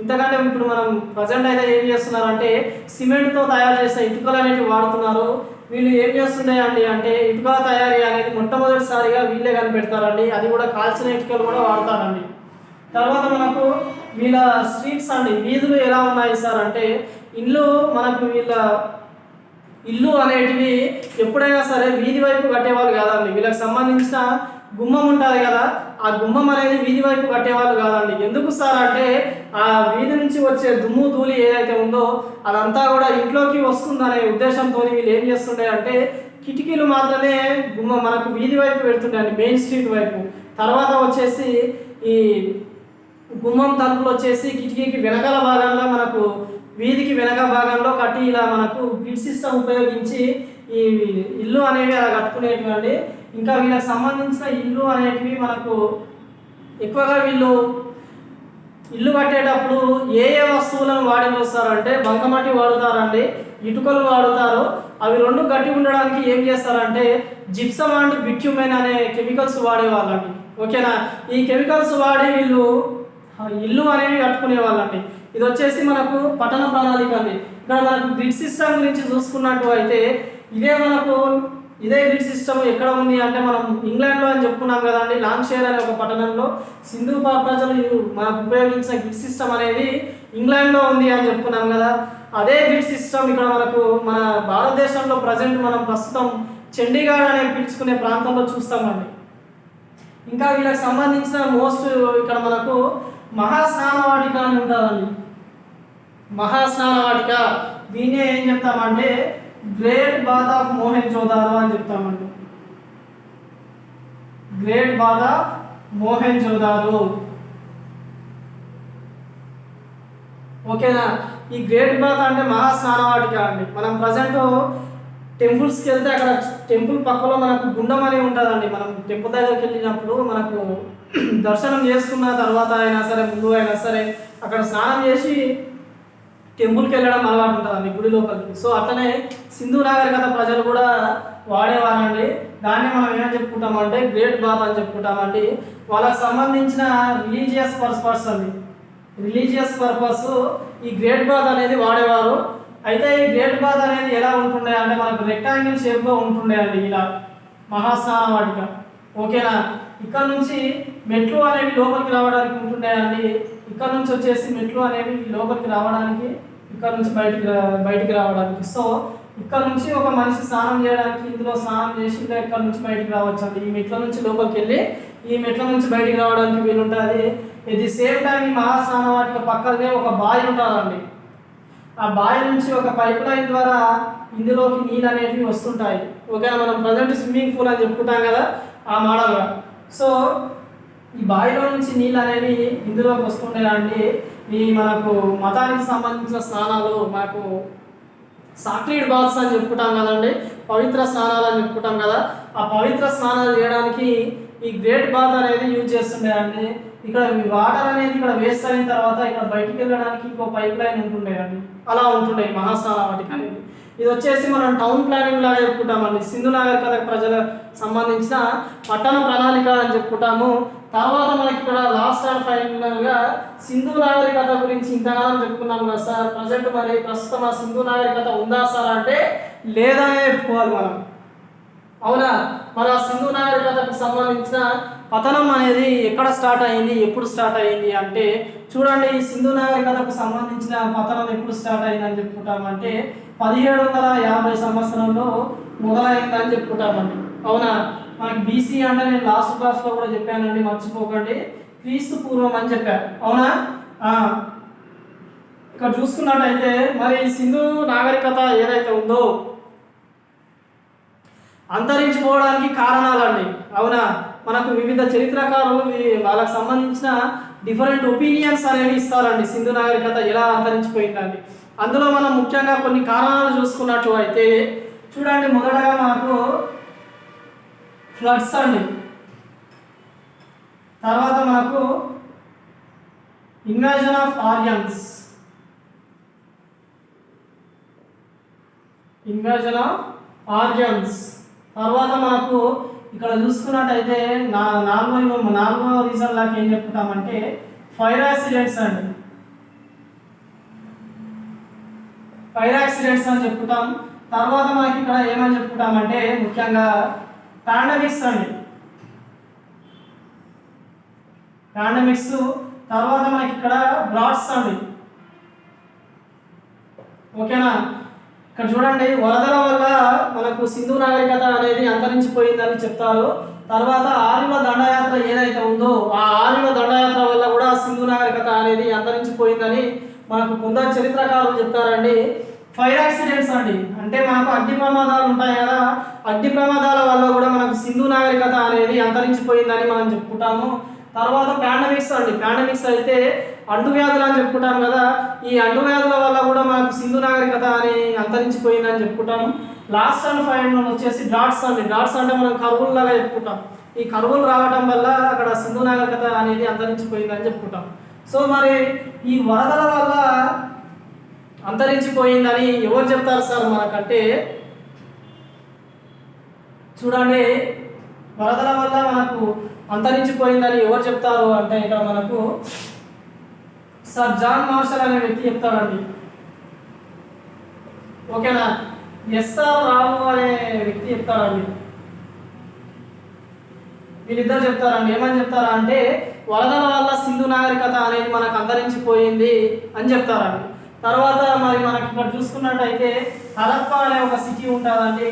ఇంతకంటే ఇప్పుడు మనం ప్రజెంట్ అయితే ఏం చేస్తున్నారంటే సిమెంట్తో తయారు చేసే ఇటుకలు అనేవి వాడుతున్నారు. వీళ్ళు ఏం చేస్తున్నాయండి అంటే ఇటుకల తయారీ అనేది మొట్టమొదటిసారిగా వీళ్ళే కనిపెడతారండి. అది కూడా కాల్చిన ఇటుకలు కూడా వాడతారండి. తర్వాత మనకు వీళ్ళ స్ట్రీట్స్ అండి, వీధులు ఎలా ఉన్నాయి సార్ అంటే వీళ్ళ ఇల్లు అనేటివి ఎప్పుడైనా సరే వీధి వైపు కట్టేవాళ్ళు కాదండి. వీళ్ళకి సంబంధించిన గుమ్మం ఉంటుంది కదా, ఆ గుమ్మం అనేది వీధి వైపు కట్టేవాళ్ళు కాదండి. ఎందుకు సార్ అంటే ఆ వీధి నుంచి వచ్చే దుమ్ము ధూళి ఏదైతే ఉందో అదంతా కూడా ఇంట్లోకి వస్తుందనే ఉద్దేశంతో వీళ్ళు ఏం చేస్తుండే అంటే కిటికీలు మాత్రమే మనకు వీధి వైపు పెడుతుండే, మెయిన్ స్ట్రీట్ వైపు. తర్వాత వచ్చేసి ఈ గుమ్మం తలుపులు వచ్చేసి కిటికీకి వెనకాల భాగంలో మనకు వీధికి వెనక భాగంలో కట్టి ఇలా మనకు గ్రిడ్ సిస్టమ్ ఉపయోగించి ఈ ఇల్లు అనేవి అలా కట్టుకునేటివి అండి. ఇంకా వీళ్ళకి సంబంధించిన ఇల్లు అనేటివి మనకు ఎక్కువగా వీళ్ళు ఇల్లు కట్టేటప్పుడు ఏ వస్తువులను వాడి వస్తారంటే బంకమట్టి వాడుతారండి, ఇటుకలు వాడుతారు. అవి రెండు గట్టి ఉండడానికి ఏం చేస్తారంటే జిప్సమ్ అండ్ బిట్యుమెన్ అనే కెమికల్స్ వాడేవాళ్ళండి. ఓకేనా. ఈ కెమికల్స్ వాడి వీళ్ళు ఇల్లు అనేవి కట్టుకునే వాళ్ళండి. ఇది వచ్చేసి మనకు పట్టణ ప్రణాళిక అండి. ఇక్కడ మనకు గ్రిడ్ సిస్టమ్ గురించి చూసుకున్నట్టు అయితే ఇదే గ్రిడ్ సిస్టమ్ ఎక్కడ ఉంది అంటే మనం ఇంగ్లాండ్లో అని చెప్పుకున్నాం కదండి. లాంగ్షైర్ అనే ఒక పట్టణంలో సింధు ప్రజలు మనకు ఉపయోగించిన గ్రిడ్ సిస్టమ్ అనేది ఇంగ్లాండ్లో ఉంది అని చెప్పుకున్నాం కదా. అదే గ్రిడ్ సిస్టమ్ ఇక్కడ మనకు మన భారతదేశంలో మనం ప్రస్తుతం చండీగఢ్ అనే పిలుచుకునే ప్రాంతంలో చూస్తామండి. ఇంకా వీళ్ళకి సంబంధించిన ఇక్కడ మనకు మహాస్నానవాటిక అని ఉంటుందండి. మహాస్నానవాటిక దీన్నే ఏం చెప్తామంటే గ్రేట్ బాత్ ఆఫ్ మోహెంజోదారో అని చెప్తామండి. Great bath of Mohenjodaro. ఓకేనా. ఈ గ్రేట్ బాత్ అంటే మహాస్నానవాటిక అండి. మనం ప్రజెంట్ టెంపుల్స్కి వెళ్తే అక్కడ టెంపుల్ పక్కలో మనకు గుండం అని ఉంటుందండి. మనం టెంపుల్ దగ్గరికి వెళ్ళినప్పుడు మనకు దర్శనం చేసుకున్న తర్వాత అయినా సరే, ముందు అయినా సరే, అక్కడ స్నానం చేసి టెంపుల్కి వెళ్ళడం అలవాటు ఉంటుందండి, గుడి లోపలికి. సో అట్లనే సింధు నాగరికత ప్రజలు కూడా వాడేవారండి. దాన్ని మనం ఏమని చెప్పుకుంటామంటే గ్రేట్ బాత్ అని చెప్పుకుంటామండి. వాళ్ళకి సంబంధించిన రిలీజియస్ పర్పస్ అండి, రిలీజియస్ పర్పస్ ఈ గ్రేట్ బాత్ అనేది వాడేవారు. అయితే ఈ గ్రేట్ బాత్ అనేది ఎలా ఉంటుండే అంటే మనకు రెక్టాంగిల్ షేప్లో ఉంటుండే అండి, ఇలా మహాస్నాన వాటిక. ఓకేనా? ఇక్కడ నుంచి మెట్లు అనేవి లోపలికి రావడానికి ఉంటుండే. ఇక్కడ నుంచి వచ్చేసి మెట్లు అనేవి లోపలికి రావడానికి, ఇక్కడ నుంచి బయటికి రావడానికి. సో ఇక్కడ నుంచి ఒక మనిషి స్నానం చేయడానికి ఇందులో స్నానం చేసి ఇంకా ఇక్కడ నుంచి బయటికి రావచ్చు అండి. ఈ మెట్ల నుంచి లోపలికి వెళ్ళి ఈ మెట్ల నుంచి బయటికి రావడానికి వీలుంటుంది. ఎట్ ది సేమ్ టైం ఈ మహాస్నానం వాటికి పక్కనే ఒక బావి ఉంటుందండి. ఆ బావి నుంచి ఒక పైప్ లైన్ ద్వారా ఇందులోకి నీళ్ళు అనేవి వస్తుంటాయి. ఓకేనా? మనం ప్రజెంట్ స్విమ్మింగ్ పూల్ అని చెప్పుకుంటాం కదా, ఆ మోడల్గా. సో ఈ బావిలో నుంచి నీళ్ళు అనేవి ఇందులోకి వస్తుంటాయండి. ఈ మనకు మతానికి సంబంధించిన స్నానాలు, మనకు సాక్రీడ్ బాత్స్ అని చెప్పుకుంటాం కదండి, పవిత్ర స్నానాలు అని చెప్పుకుంటాం కదా, ఆ పవిత్ర స్నానాలు చేయడానికి ఈ గ్రేట్ బాత్ అనేది యూజ్ చేస్తుండేయండి. ఇక్కడ వాటర్ అనేది ఇక్కడ వేస్ట్ అయిన తర్వాత ఇక్కడ బయటికి వెళ్ళడానికి ఇంకో పైప్ లైన్ ఉంటుండేయండి. అలా ఉంటుండే మహాస్నాన వాటికి అనేది. ఇది వచ్చేసి మనం టౌన్ ప్లానింగ్ లాగా చెప్పుకుంటామండి. సింధు నాగరికత ప్రజలకు సంబంధించిన పట్టణ ప్రణాళిక అని చెప్పుకుంటాము. తర్వాత మనకి ఇక్కడ లాస్ట్ అండ్ ఫైనల్గా సింధు నాగరికత గురించి ఇంతకాలం చెప్పుకున్నాం కదా సార్. ప్రస్తుతం ఆ సింధు నాగరికత ఉందా సార్ అంటే లేదనే చెప్పుకోవాలి మనం. అవునా? మన సింధు నాగరికతకు సంబంధించిన పతనం అనేది ఎక్కడ స్టార్ట్ అయింది, ఎప్పుడు స్టార్ట్ అయింది అంటే చూడండి. ఈ సింధు నాగరికతకు సంబంధించిన పతనం ఎప్పుడు స్టార్ట్ అయింది అని చెప్పుకుంటామంటే 1750 సంవత్సరంలో మొదలైందని చెప్పుకుంటామండి. అవునా? మనకి బీసీ అంటే నేను లాస్ట్ క్లాస్లో కూడా చెప్పానండి, మర్చిపోకండి, క్రీస్తు పూర్వం అని చెప్పాను. అవునా? ఇక్కడ చూసుకున్నట్టయితే మరి సింధు నాగరికత ఏదైతే ఉందో అంతరించిపోవడానికి కారణాలండి. అవునా? మనకు వివిధ చరిత్రకారులు వాళ్ళకి సంబంధించిన డిఫరెంట్ ఒపీనియన్స్ అనేవి ఇస్తారండి సింధు నాగరికత ఎలా అంతరించిపోయిందండి. అందులో మనం ముఖ్యంగా కొన్ని కారణాలు చూసుకున్నట్టు అయితే చూడండి. మొదటగా మనకు ఫ్లడ్స్ అండి, తర్వాత మనకు ఇన్వాజన్ ఆఫ్ ఆర్యన్స్, తర్వాత మనకు ఇక్కడ చూసుకున్నట్టయితే నాలుగో రీజన్ లాగా ఏం చెప్పుకుంటామంటే ఫైర్ యాక్సిడెంట్స్ అండి. ఫైర్ యాక్సిడెంట్స్ అని చెప్పుకుంటాం. తర్వాత మనకి ఇక్కడ ఏమని చెప్పుకుంటామంటే ముఖ్యంగా పాండమిక్స్ అండి, పాండమిక్స్. తర్వాత మనకి ఇక్కడ బ్రాడ్స్ అండి. ఓకేనా? ఇక్కడ చూడండి, వరదల వల్ల మనకు సింధు నాగరికత అనేది అంతరించిపోయిందని చెప్తారు. తర్వాత ఆర్యుల దండయాత్ర ఏదైతే ఉందో ఆ ఆర్యుల దండయాత్ర వల్ల కూడా సింధు నాగరికత అనేది అంతరించిపోయిందని మనకు కొందరు చరిత్రకారులు చెప్తారండి. ఫైర్ యాక్సిడెంట్స్ అండి, అంటే మనకు అగ్ని ప్రమాదాలు ఉంటాయి కదా, అగ్ని ప్రమాదాల వల్ల కూడా మనకు సింధు నాగరికత అనేది అంతరించిపోయిందని మనం చెప్పుకుంటాము. తర్వాత పాండమిక్స్ అండి, పాండమిక్స్ అయితే అంటువ్యాధులు అని చెప్పుకుంటాం కదా, ఈ అంటువ్యాధుల వల్ల కూడా మనకు సింధు నాగరికత అని అంతరించిపోయిందని చెప్పుకుంటాము. లాస్ట్ అండ్ ఫైనల్ వచ్చేసి డ్రాట్స్ అండి. డ్రాట్స్ అంటే మనం కరువుల్లాగా చెప్పుకుంటాం. ఈ కరువులు రావడం వల్ల అక్కడ సింధు నాగరికత అనేది అంతరించిపోయిందని చెప్పుకుంటాం. సో మరి ఈ వరదల వల్ల అంతరించిపోయిందని ఎవరు చెప్తారు సార్ మనకంటే చూడండి, వరదల వల్ల మనకు అంతరించిపోయిందని ఎవరు చెప్తారు అంటే ఇక్కడ మనకు సర్ జాన్ మార్షల్ అనే వ్యక్తి చెప్తాడండి. ఓకేనా? ఎస్ఆర్ రావు అనే వ్యక్తి చెప్తారండి. వీళ్ళిద్దరు చెప్తారండి. ఏమని చెప్తారా అంటే వరదల వల్ల సింధు నాగరికత అనేది మనకు అంతరించిపోయింది అని చెప్తారండి. తర్వాత మరి మనకి ఇక్కడ చూసుకున్నట్టయితే హరప్ప అనే ఒక సిటీ ఉంటుందండి.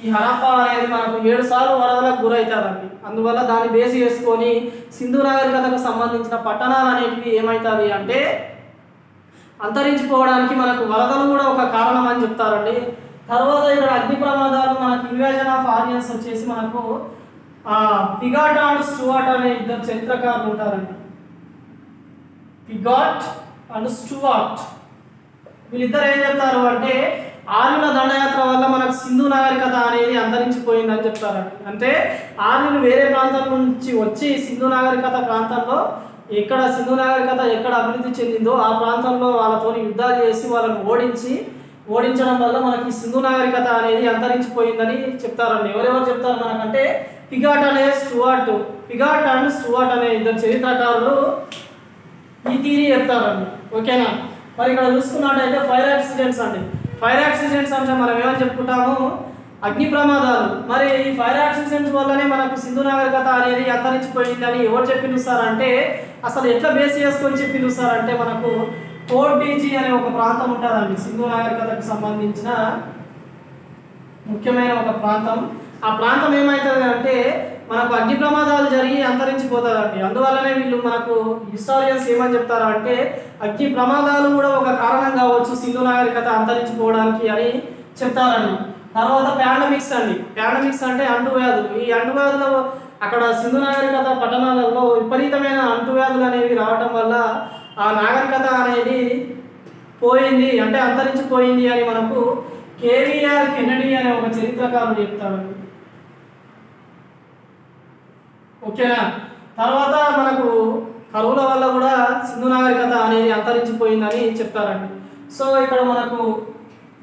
ఈ హరప్ప అనేది మనకు 7 సార్లు వరదలకు గురవుతుందండి. అందువల్ల దాన్ని బేస్ చేసుకొని సింధు నాగరికతకు సంబంధించిన పట్టణాలు అనేటివి ఏమవుతాయి అంటే అంతరించిపోవడానికి మనకు వరదలు కూడా ఒక కారణం అని చెప్తారండి. తర్వాత ఇక్కడ అగ్ని ప్రమాదాలు మనకు ఇన్వాజన్ ఆఫ్ ఆరియన్స్ వచ్చేసి మనకు పిగాట్ అండ్ స్టూవర్ట్ అనే ఇద్దరు చరిత్రకారులు ఉంటారండి. పిగాట్ అండ్ స్టూవర్ట్ వీళ్ళిద్దరు ఏం చెప్తారు అంటే ఆర్యుల దండయాత్ర వల్ల మనకు సింధు నాగరికత అనేది అంతరించిపోయిందని చెప్తారండి. అంటే ఆర్యులు వేరే ప్రాంతం నుంచి వచ్చి సింధు నాగరికత ప్రాంతంలో ఎక్కడ సింధు నాగరికత ఎక్కడ అభివృద్ధి చెందిందో ఆ ప్రాంతంలో వాళ్ళతో యుద్ధాలు చేసి వాళ్ళని ఓడించడం వల్ల మనకి సింధు నాగరికత అనేది అంతరించిపోయిందని చెప్తారండి. ఎవరెవరు చెప్తారు మనకంటే పిగాట్ అండ్ స్టూవర్ట్ అనే ఇద్దరు చరిత్రకారులు ఈ థియరీ చెప్తారండి. ఓకేనా. మరి ఇక్కడ చూసుకున్నట్టయితే ఫైర్ యాక్సిడెంట్స్ అంటే మనం ఏమని చెప్పుకుంటాము, అగ్ని ప్రమాదాలు. మరి ఈ ఫైర్ యాక్సిడెంట్స్ వల్లనే మనకు సింధు నాగరికత అనేది అంతరించిపోయిందని ఎవరు చెప్పి చూస్తారంటే, అసలు ఎట్లా బేస్ చేసుకొని చెప్పి చూస్తారంటే, మనకు కోట్ బీజీ అనే ఒక ప్రాంతం ఉంటుందండి, సింధు నాగరికతకు సంబంధించిన ముఖ్యమైన ఒక ప్రాంతం. ఆ ప్రాంతం ఏమవుతుంది అంటే మనకు అగ్ని ప్రమాదాలు జరిగి అంతరించిపోతారండి. అందువల్లనే వీళ్ళు మనకు హిస్టారియన్స్ ఏమని చెప్తారు అంటే, అగ్ని ప్రమాదాలు కూడా ఒక కారణం కావచ్చు సింధు నాగరికత అంతరించిపోవడానికి అని చెప్తారండి. తర్వాత పాండమిక్స్ అంటే అంటువ్యాధులు. ఈ అంటువ్యాధులు అక్కడ సింధు నాగరికత పట్టణాలలో విపరీతమైన అంటువ్యాధులు అనేవి రావటం వల్ల ఆ నాగరికత అనేది పోయింది, అంటే అంతరించిపోయింది అని మనకు కేవీఆర్ కెనడీ అనే ఒక చరిత్రకారుడు చెప్తారండి. ఓకేనా. తర్వాత మనకు కరువుల వల్ల కూడా సింధు నాగరికత అనేది అంతరించిపోయిందని చెప్తారండి. సో ఇక్కడ మనకు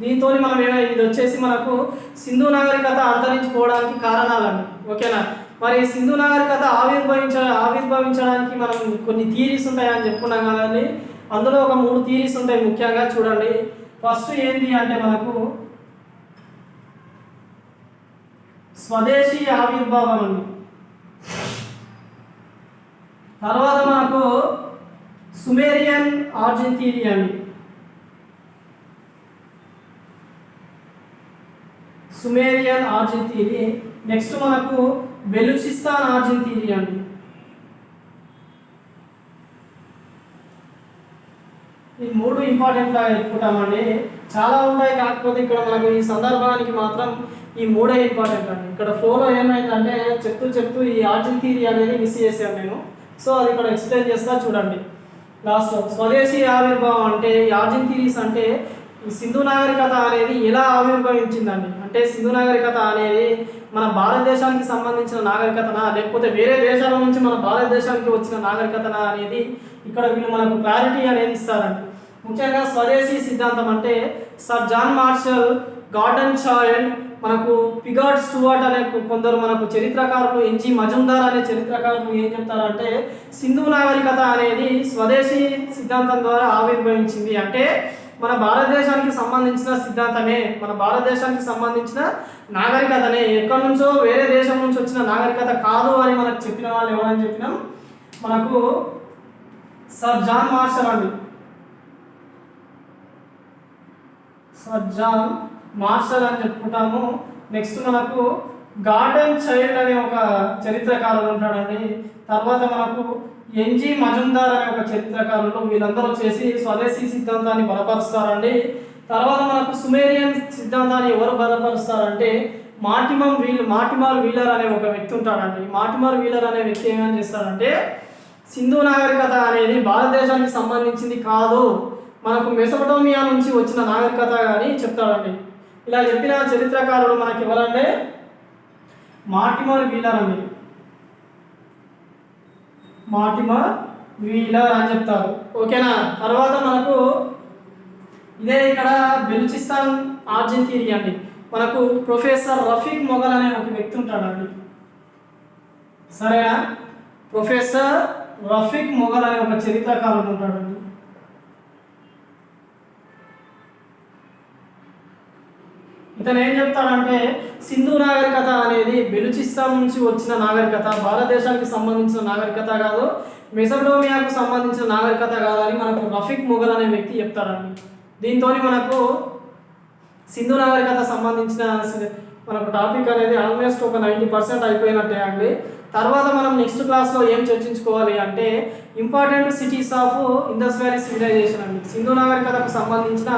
దీంతో మనం ఇది వచ్చేసి మనకు సింధు నాగరికత అంతరించిపోవడానికి కారణాలండి. ఓకేనా. మరి సింధు నాగరికత ఆవిర్భవించడానికి మనం కొన్ని థియరీస్ ఉంటాయని చెప్పుకున్నాం కదండి. అందులో ఒక 3 థియరీస్ ఉంటాయి ముఖ్యంగా. చూడండి, ఫస్ట్ ఏంటి అంటే మనకు స్వదేశీ ఆవిర్భావం అండి. తర్వాత మనకు సుమేరియన్ ఆరిజిన్ థియరీ అండి. నెక్స్ట్ మనకు బెలూచిస్తాన్ ఆరిజిన్ థియరీ అండి. ఈ 3 ఇంపార్టెంట్గా చెప్పుకుంటామండి. చాలా ఉన్నాయి, కాకపోతే ఇక్కడ మనకు ఈ సందర్భానికి మాత్రం ఈ 3 ఇంపార్టెంట్ అండి. ఇక్కడ ఫ్లోలో ఏమైందంటే చెప్తూ ఈ ఆరిజిన్ థియరీ అనేది మిస్ చేశాను నేను. సో అది ఇక్కడ ఎక్స్ప్లెయిన్ చేస్తా చూడండి. లాస్ట్లో స్వదేశీ ఆవిర్భావం అంటే ఈ ఆరిజిన్ థియరీస్ అంటే ఈ సింధు నాగరికత అనేది ఎలా ఆవిర్భవించిందండి. అంటే సింధు నాగరికత అనేది మన భారతదేశానికి సంబంధించిన నాగరికతనా, లేకపోతే వేరే దేశాల నుంచి మన భారతదేశానికి వచ్చిన నాగరికతనా అనేది ఇక్కడ వీళ్ళు మనకు క్లారిటీ అనేది ఇస్తారండి. ముఖ్యంగా స్వదేశీ సిద్ధాంతం అంటే sir John Marshall, Gordon Childe, మనకు పిగాట్ స్టూవర్ట్ అనే కొందరు మనకు చరిత్రకారులు, ఎన్జి మజుందార్ అనే చరిత్రకారులు ఏం చెప్తారంటే సింధు నాగరికత అనేది స్వదేశీ సిద్ధాంతం ద్వారా ఆవిర్భవించింది. అంటే మన భారతదేశానికి సంబంధించిన సిద్ధాంతమే, మన భారతదేశానికి సంబంధించిన నాగరికతనే, ఎక్కడి నుంచో వేరే దేశం నుంచి వచ్చిన నాగరికత కాదు అని మనకు చెప్పిన వాళ్ళు ఎవరని చెప్పినాం, మనకు సర్ జాన్ మార్షల్ అండి. సర్ జాన్ మార్షల్ అని చెప్పుకుంటాము. నెక్స్ట్ మనకు గార్డెన్ చైల్డ్ అనే ఒక చరిత్రకారుడు ఉంటాడండి. తర్వాత మనకు ఎన్జి మజుందార్ అనే ఒక చరిత్రకారులు, వీళ్ళందరూ వచ్చేసి స్వదేశీ సిద్ధాంతాన్ని బలపరుస్తారండి. తర్వాత మనకు సుమేరియన్ సిద్ధాంతాన్ని ఎవరు బలపరుస్తారంటే మార్టిమర్ వీలర్ అనే ఒక వ్యక్తి ఉంటాడండి. మార్టిమర్ వీలర్ అనే వ్యక్తి ఏమని చేస్తాడంటే సింధు నాగరికత అనేది భారతదేశానికి సంబంధించింది కాదు, మనకు మెసొపటోమియా నుంచి వచ్చిన నాగరికత అని చెప్తాడండి. ఇలా చెప్పిన చరిత్రకారుడు మనకి ఎవరంటే మార్టిమర్ వీలర్ అండి. మార్టిమర్ వీలర్ అని చెప్తారు. ఓకేనా. తర్వాత మనకు ఇదే ఇక్కడ బెలూచిస్తాన్ ఆరిజిన్ థియరీ అండి. మనకు ప్రొఫెసర్ రఫీక్ మొఘల్ అనే ఒక వ్యక్తి ఉంటాడండి. సరేనా. ప్రొఫెసర్ రఫీక్ మొఘల్ అనే ఒక చరిత్రకారుడు ఉంటాడండి. ఇతను ఏం చెప్తాడంటే సింధు నాగరికత అనేది బెలూచిస్తాన్ నుంచి వచ్చిన నాగరికత, భారతదేశానికి సంబంధించిన నాగరికత కాదు, మెసొపటోమియాకు సంబంధించిన నాగరికత కాదని మనకు రఫీక్ మొఘల్ అనే వ్యక్తి చెప్తాడండి. దీంతో మనకు సింధు నాగరికత సంబంధించిన మనకు టాపిక్ అనేది ఆల్మోస్ట్ ఒక 90% అయిపోయినట్టే అండి. తర్వాత మనం నెక్స్ట్ క్లాస్లో ఏం చర్చించుకోవాలి అంటే important cities of Indus valley civilization అండి. సింధు నాగరికతకు సంబంధించిన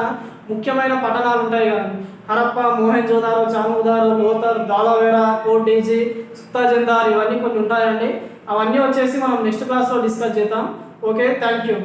ముఖ్యమైన పట్టణాలు ఉంటాయి కదండి. హరప్ప, మోహెంజోదారో, చాముదారో, లోథర్, దాలావేరా, కోట్ డీజీ, సుత్తాజందార్, ఇవన్నీ కొన్ని ఉంటాయండి. అవన్నీ వచ్చేసి మనం నెక్స్ట్ క్లాస్లో డిస్కస్ చేద్దాం. Okay, thank you.